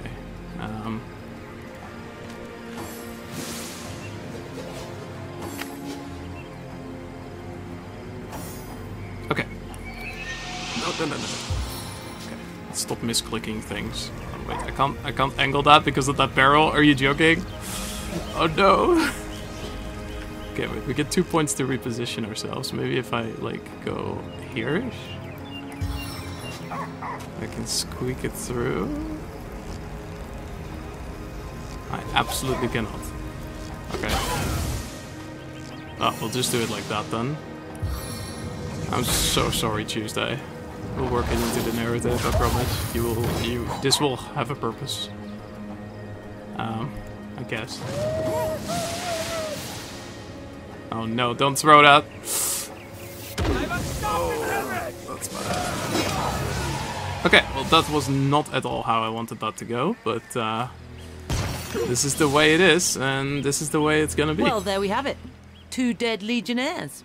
Okay. No. Okay. Let's stop misclicking things. Oh, wait, I can't angle that because of that barrel. Are you joking? Oh no. Okay, wait, we get 2 points to reposition ourselves. Maybe if I, like, go here-ish? I can squeak it through. I absolutely cannot. Okay. Oh, we'll just do it like that then. I'm so sorry, Tuesday. We'll work it into the narrative, I promise. This will have a purpose. I guess. Oh no, don't throw that. Oh, that's bad. Okay, well that was not at all how I wanted that to go, but this is the way it is, and this is the way it's gonna be. Well, there we have it. 2 dead legionnaires.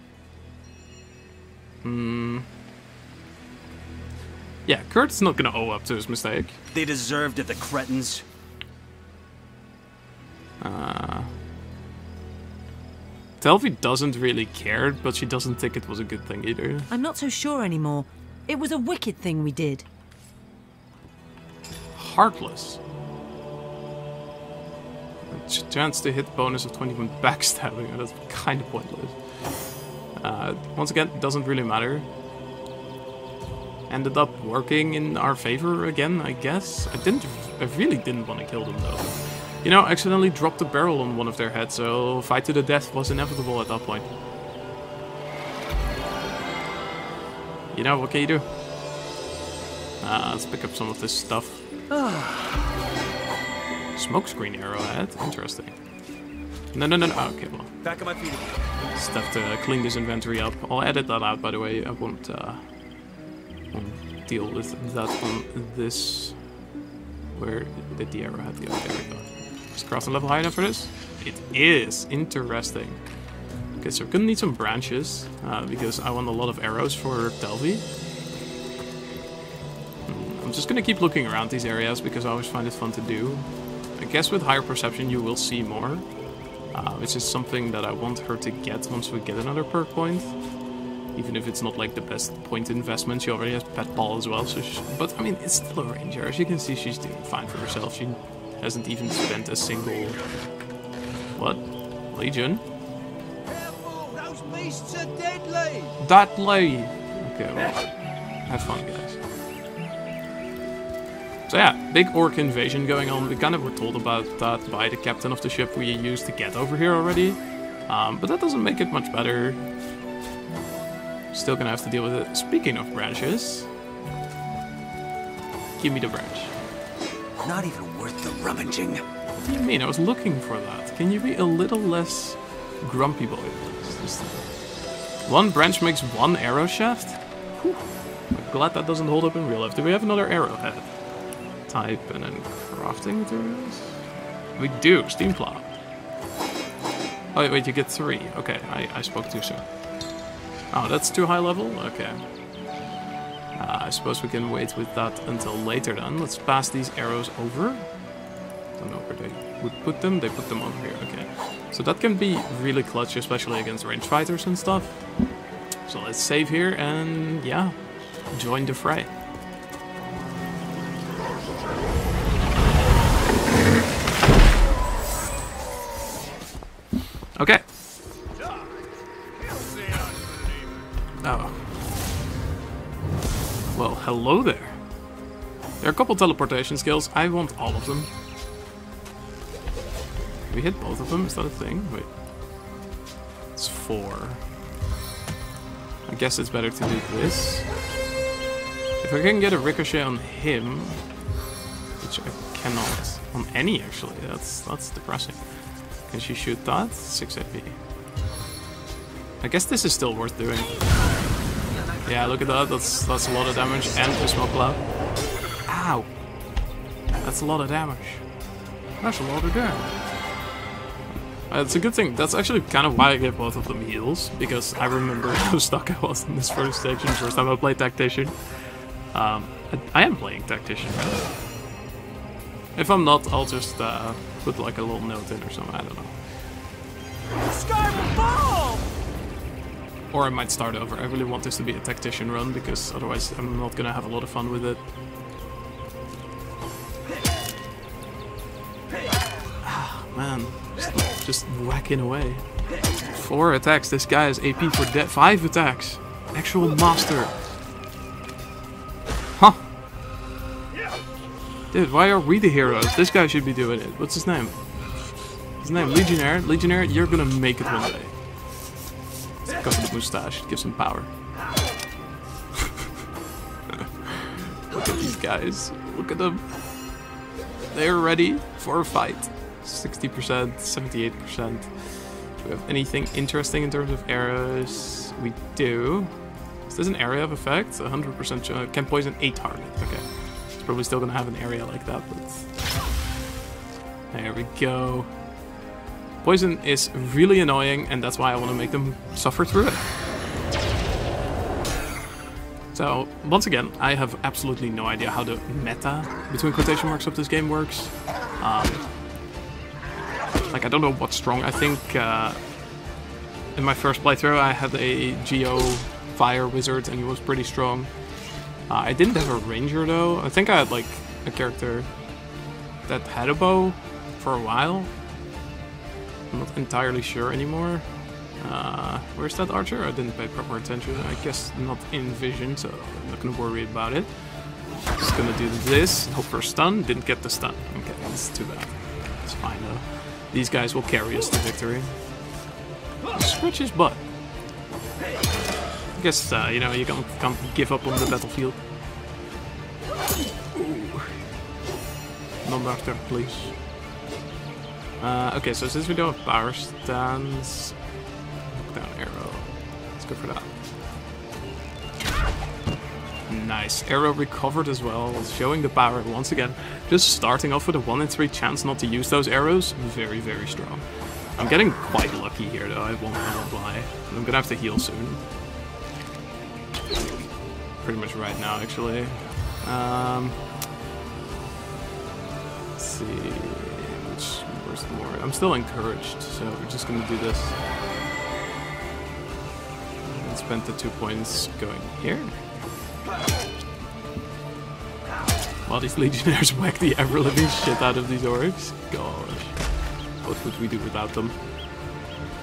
Yeah, Kurt's not gonna owe up to his mistake. They deserved it, the cretins. Delphi doesn't really care, but she doesn't think it was a good thing either. I'm not so sure anymore. It was a wicked thing we did. Heartless. A chance to hit bonus of 20 when backstabbing. That's kind of pointless. Once again, it doesn't really matter. Ended up working in our favor again, I guess. I really didn't want to kill them though. You know, I accidentally dropped a barrel on one of their heads, so fight to the death was inevitable at that point. You know, what can you do? Let's pick up some of this stuff. Smokescreen arrowhead, interesting. No. Okay, well. Back on my feet again. Just have to clean this inventory up. I'll edit that out, by the way. I won't deal with that on this. Where did the arrowhead go? There we go. Is crafting level high enough for this? It is. Interesting. Okay, so we're gonna need some branches because I want a lot of arrows for Delphi. I'm just gonna keep looking around these areas because I always find it fun to do. I guess with higher perception you will see more, which is something that I want her to get once we get another perk point. Even if it's not like the best point investment, she already has Pet Ball as well. So but I mean, it's still a ranger. As you can see, she's doing fine for herself. She hasn't even spent a single... What? Legion? Careful, those beasts are deadly! Deadly! Okay, well, have fun, guys. So yeah, big orc invasion going on. We kind of were told about that by the captain of the ship we used to get over here already. But that doesn't make it much better. Still gonna have to deal with it. Speaking of branches, give me the branch. Not even worth the rummaging. What do you mean? I was looking for that. Can you be a little less grumpy boy, please? Just one branch makes one arrow shaft? Whew. I'm glad that doesn't hold up in real life. Do we have another arrowhead? Type and then crafting materials? We do. Steam plow. Oh wait, you get 3. Okay, I spoke too soon. Oh, that's too high level? Okay. I suppose we can wait with that until later then. Let's pass these arrows over. Don't know where they would put them. They put them over here, okay. So that can be really clutch, especially against ranged fighters and stuff. So let's save here and, yeah, join the fray. Okay. Oh. Well, hello there. There are a couple teleportation skills. I want all of them. Can we hit both of them? Is that a thing? Wait. It's 4. I guess it's better to do this. If I can get a ricochet on him, which I cannot on any actually, that's depressing. Can she shoot that? 6 AP. I guess this is still worth doing. Yeah, look at that. That's a lot of damage and a smoke cloud. Ow! That's a lot of damage. That's a lot of damage. It's a good thing. That's actually kind of why I gave both of them heals, because I remember how stuck I was in this first section, first time I played Tactician. I am playing Tactician, right? If I'm not, I'll just put like a little note in or something, I don't know. The sky will fall! Or I might start over. I really want this to be a Tactician run, because otherwise I'm not gonna have a lot of fun with it. Ah, man. Just whacking away. 4 attacks. This guy has AP for 5 attacks. Actual master. Huh. Dude, why are we the heroes? This guy should be doing it. What's his name? His name, Legionnaire. Legionnaire, you're gonna make it one day. It's because of the moustache. It gives him power. Look at these guys. Look at them. They're ready for a fight. 60%, 78%. Do we have anything interesting in terms of arrows? We do. Is this an area of effect? 100% can poison a target. Okay. It's probably still gonna have an area like that, but there we go. Poison is really annoying, and that's why I want to make them suffer through it. So, once again, I have absolutely no idea how the meta, between quotation marks, of this game works. Like, I don't know what's strong. I think in my first playthrough I had a Geo Fire Wizard and he was pretty strong. I didn't have a Ranger though. I think I had like a character that had a bow for a while. I'm not entirely sure anymore. Where's that archer? I didn't pay proper attention. I guess not in vision, so I'm not gonna worry about it. Just gonna do this, hope for a stun. Didn't get the stun. Okay, that's too bad. It's fine though. These guys will carry us to victory. Scratch his butt. I guess, you know, you can't give up on the battlefield. Ooh. No doctor, please. Okay, so since we don't have power stance, down arrow. Let's go for that. Nice. Arrow recovered as well, showing the power once again. Just starting off with a 1 in 3 chance not to use those arrows. Very, very strong. I'm getting quite lucky here though, I won't lie. I'm gonna have to heal soon. Pretty much right now, actually. Let's see. Where's the more? I'm still encouraged, so we're just gonna do this. And spend the 2 points going here. While these legionnaires whack the ever-living shit out of these orcs. Gosh. What would we do without them?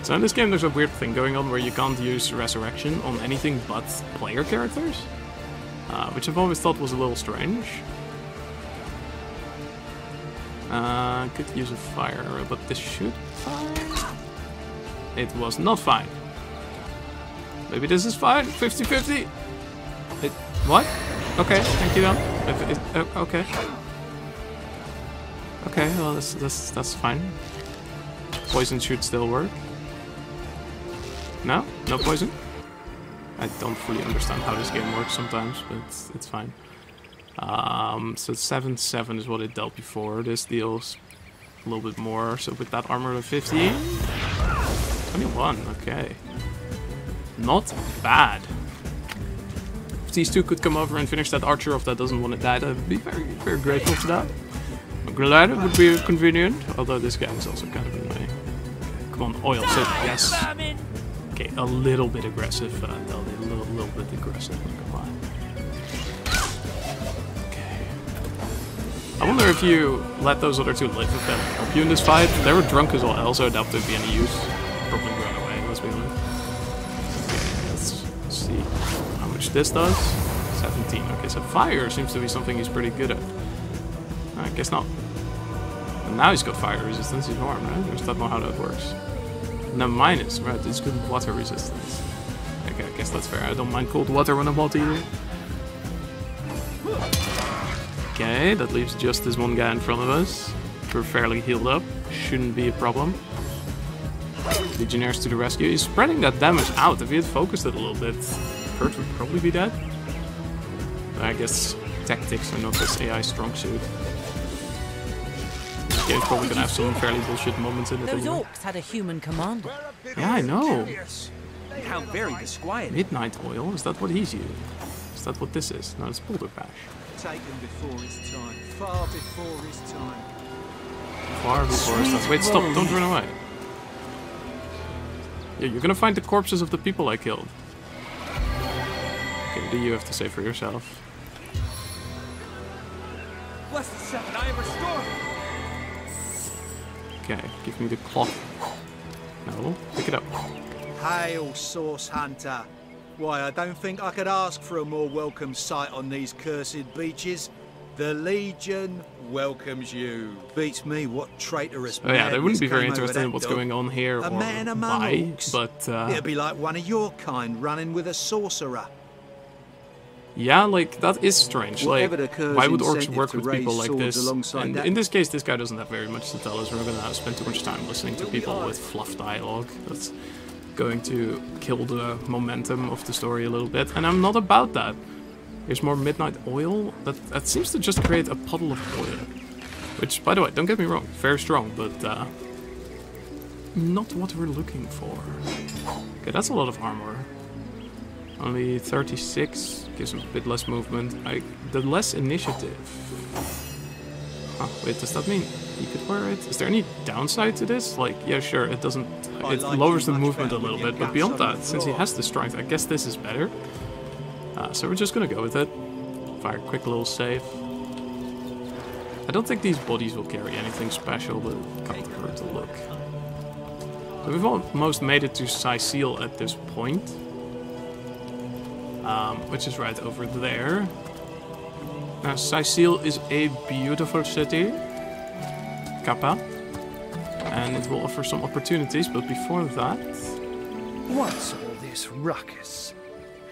So in this game there's a weird thing going on where you can't use Resurrection on anything but player characters. Which I've always thought was a little strange. Could use a fire arrow, but this should fine. It was not fine. Maybe this is fine. 50-50. What? Okay, thank you then. Okay. Okay, well that's fine. Poison should still work. No? No poison? I don't fully understand how this game works sometimes, but it's fine. So 7-7 is what it dealt before. This deals a little bit more. So with that armor of 15, 21. Okay, not bad. If these two could come over and finish that archer off that doesn't want to die, I'd be very, very grateful for that. I'm glad it would be convenient. Although this guy is also kind of annoying. Okay, come on, oil. So yes. Okay, a little bit aggressive. A little bit aggressive. Come on. I wonder if you let those other two live, if that help you in this fight. They were drunk as well, so I doubt there'd be any use. Probably run away, let's be honest. Okay, let's see how much this does. 17. Okay, so fire seems to be something he's pretty good at. I guess not. And now he's got fire resistance, he's warm, right? I just don't know how that works. No, minus, right? It's good water resistance. Okay, I guess that's fair. I don't mind cold water when I'm hot either. Okay, that leaves just this one guy in front of us. We're fairly healed up. Shouldn't be a problem. Legionnaires to the rescue. He's spreading that damage out. If he had focused it a little bit, Kurt would probably be dead. But I guess tactics are not this AI strong suit. This game's probably gonna have some fairly bullshit moments in it. Those orcs had a human commander. Yeah, I know. How very disquieting. Midnight oil? Is that what he's using? Is that what this is? No, it's Boulder Bash. Taken before his time. Far before his time. Far before his time. Wait, stop. Don't run away. Yeah, you're gonna find the corpses of the people I killed. Okay, what do you have to say for yourself? Bless the seven, I am restored. Okay, give me the cloth. No, pick it up. Hail, Source Hunter. Why, I don't think I could ask for a more welcome sight on these cursed beaches. The Legion welcomes you. Beats me what traitorous Oh yeah, they wouldn't be very interested in that what's dog. going on here A or man among why, orcs. but It'd be like one of your kind running with a sorcerer. yeah, like that is strange. Like, Whatever the curse why would orcs incentive work to with people raise like swords this? alongside And that? in this case, this guy doesn't have very much to tell us. We're not gonna spend too much time listening to people with fluff dialogue. That's going to kill the momentum of the story a little bit, and I'm not about that. Here's more midnight oil. That seems to just create a puddle of oil. Which, by the way, don't get me wrong, very strong, but not what we're looking for. Okay, that's a lot of armor. Only 36 gives him a bit less movement. The less initiative. Oh, wait, does that mean he could wear it? Is there any downside to this? Like, yeah, sure, it doesn't... It lowers the movement a little bit, but beyond that, since he has the strength, I guess this is better. So we're just gonna go with it. Fire a quick little save. I don't think these bodies will carry anything special, but it can't hurt to look. So we've almost made it to Cyseal at this point. Which is right over there. Now, Cyseal is a beautiful city. Kappa. And it will offer some opportunities, but before that... What's all this ruckus?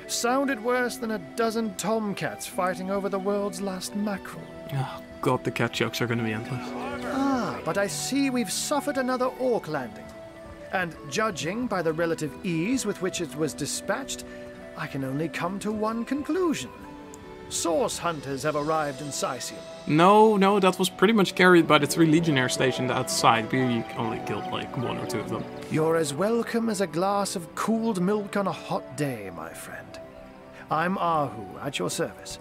Sounded worse than a dozen tomcats fighting over the world's last mackerel. Oh god, the cat jokes are gonna be endless. Ah, but I see we've suffered another orc landing. And judging by the relative ease with which it was dispatched, I can only come to one conclusion. Source hunters have arrived in Cyseal. No, that was pretty much carried by the 3 legionnaires stationed outside. We only killed like 1 or 2 of them. You're as welcome as a glass of cooled milk on a hot day, my friend. I'm Ahu, at your service.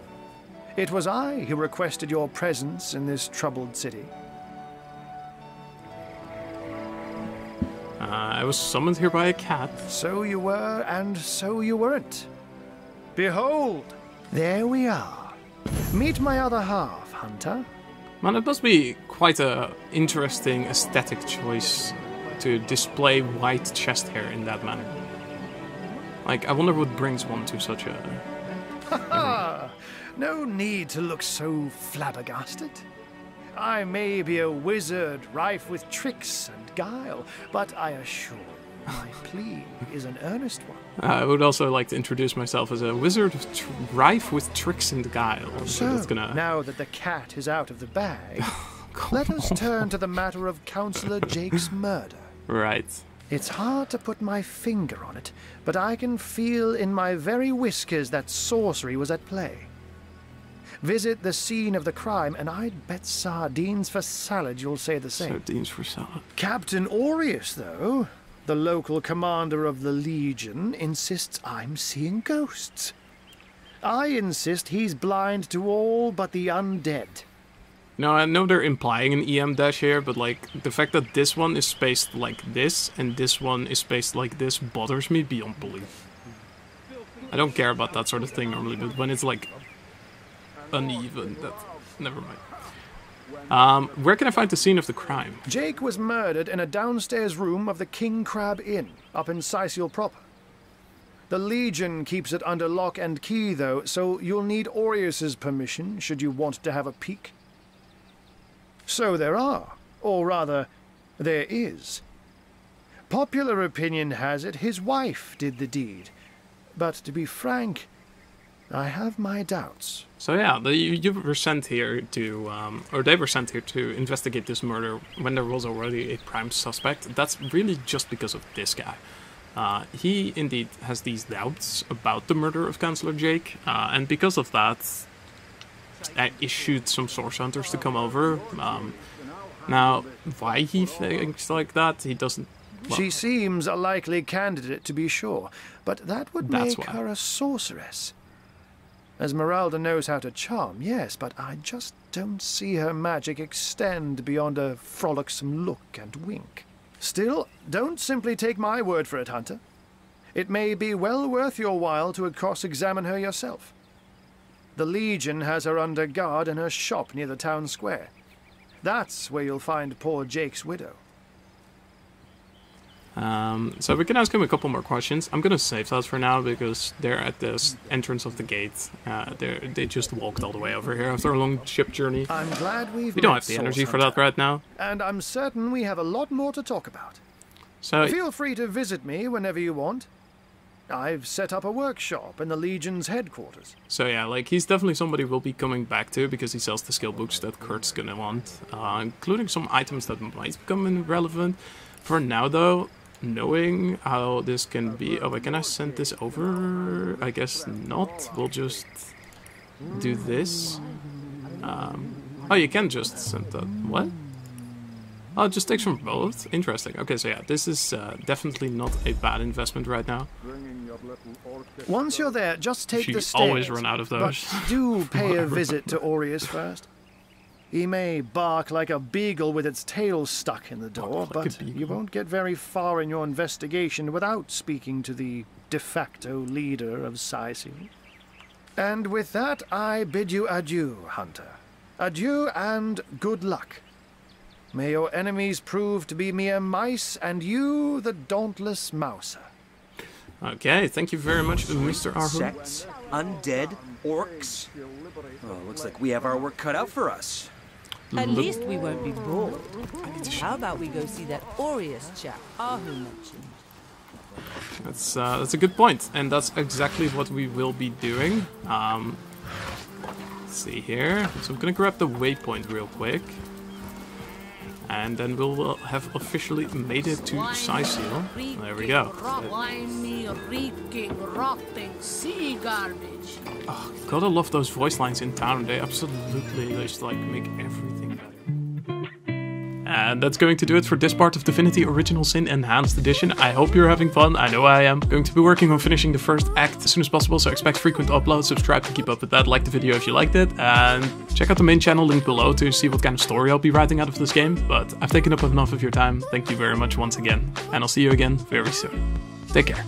It was I who requested your presence in this troubled city. I was summoned here by a cat. So you were, and so you weren't. Behold, there we are. Meet my other half, Hunter. Man, it must be quite a interesting aesthetic choice to display white chest hair in that manner. Like, I wonder what brings one to such a... Ha! No need to look so flabbergasted. I may be a wizard rife with tricks and guile, but I assure you, my plea is an earnest one. I would also like to introduce myself as a wizard rife with tricks and guile. So, that's gonna... now that the cat is out of the bag, let us turn to the matter of Councillor Jake's murder. Right. It's hard to put my finger on it, but I can feel in my very whiskers that sorcery was at play. Visit the scene of the crime, and I'd bet sardines for salad you'll say the same. Sardines for salad. Captain Aureus, though, the local commander of the Legion, insists I'm seeing ghosts. I insist he's blind to all but the undead. No, I know they're implying an EM dash here, but like the fact that this one is spaced like this and this one is spaced like this bothers me beyond belief. I don't care about that sort of thing normally, but when it's like uneven, never mind. Where can I find the scene of the crime? Jake was murdered in a downstairs room of the King Crab Inn, up in Cyseal proper. The Legion keeps it under lock and key, though, so you'll need Aureus's permission should you want to have a peek. So there are, or rather, there is. Popular opinion has it his wife did the deed, but to be frank, I have my doubts. So yeah, you were sent here to, or they were sent here to investigate this murder when there was already a prime suspect. That's really just because of this guy. He indeed has these doubts about the murder of Councillor Jake, and because of that, I issued some source hunters to come over. Now, why he thinks like that, he doesn't... Well, she seems a likely candidate, to be sure, but that would make her a sorceress. Esmeralda knows how to charm, yes, but I just don't see her magic extend beyond a frolicsome look and wink. Still, don't simply take my word for it, Hunter. It may be well worth your while to cross-examine her yourself. The Legion has her under guard in her shop near the town square. That's where you'll find poor Jake's widow. So we can ask him a couple more questions. I'm gonna save that for now because they're at the entrance of the gate. They just walked all the way over here after a long ship journey. I'm glad we don't have the energy for that right now. And I'm certain we have a lot more to talk about. So feel free to visit me whenever you want. I've set up a workshop in the Legion's headquarters. So yeah, like he's definitely somebody we'll be coming back to because he sells the skill books that Kurt's gonna want, including some items that might become relevant. For now though, knowing how this can be... Oh wait, can I send this over? I guess not. We'll just do this. Oh, you can just send that. What? Oh, it just takes from both? Interesting. Okay, so yeah, this is definitely not a bad investment right now. Once you're there, just take the stairs. Always run out of those. But do pay a visit to Aureus first. He may bark like a beagle with its tail stuck in the door, but you won't get very far in your investigation without speaking to the de facto leader of Cyseal. And with that, I bid you adieu, Hunter. Adieu and good luck. May your enemies prove to be mere mice, and you the dauntless mouser. Okay, thank you very much, Mr. Arhu. Sects, undead, orcs. Oh, looks like we have our work cut out for us. At least we won't be bored. How about we go see that Aureus chap Arhu mentioned? That's a good point, and that's exactly what we will be doing. Let's see here. So I'm gonna grab the waypoint real quick. And then we'll have officially made it to Cyseal. There we go. Oh, gotta love those voice lines in town. They absolutely just like make everything better. And that's going to do it for this part of Divinity Original Sin Enhanced Edition. I hope you're having fun. I know I am. Going to be working on finishing the first act as soon as possible, so expect frequent uploads. Subscribe to keep up with that. Like the video if you liked it. And check out the main channel link below to see what kind of story I'll be writing out of this game. But I've taken up enough of your time. Thank you very much once again. And I'll see you again very soon. Take care.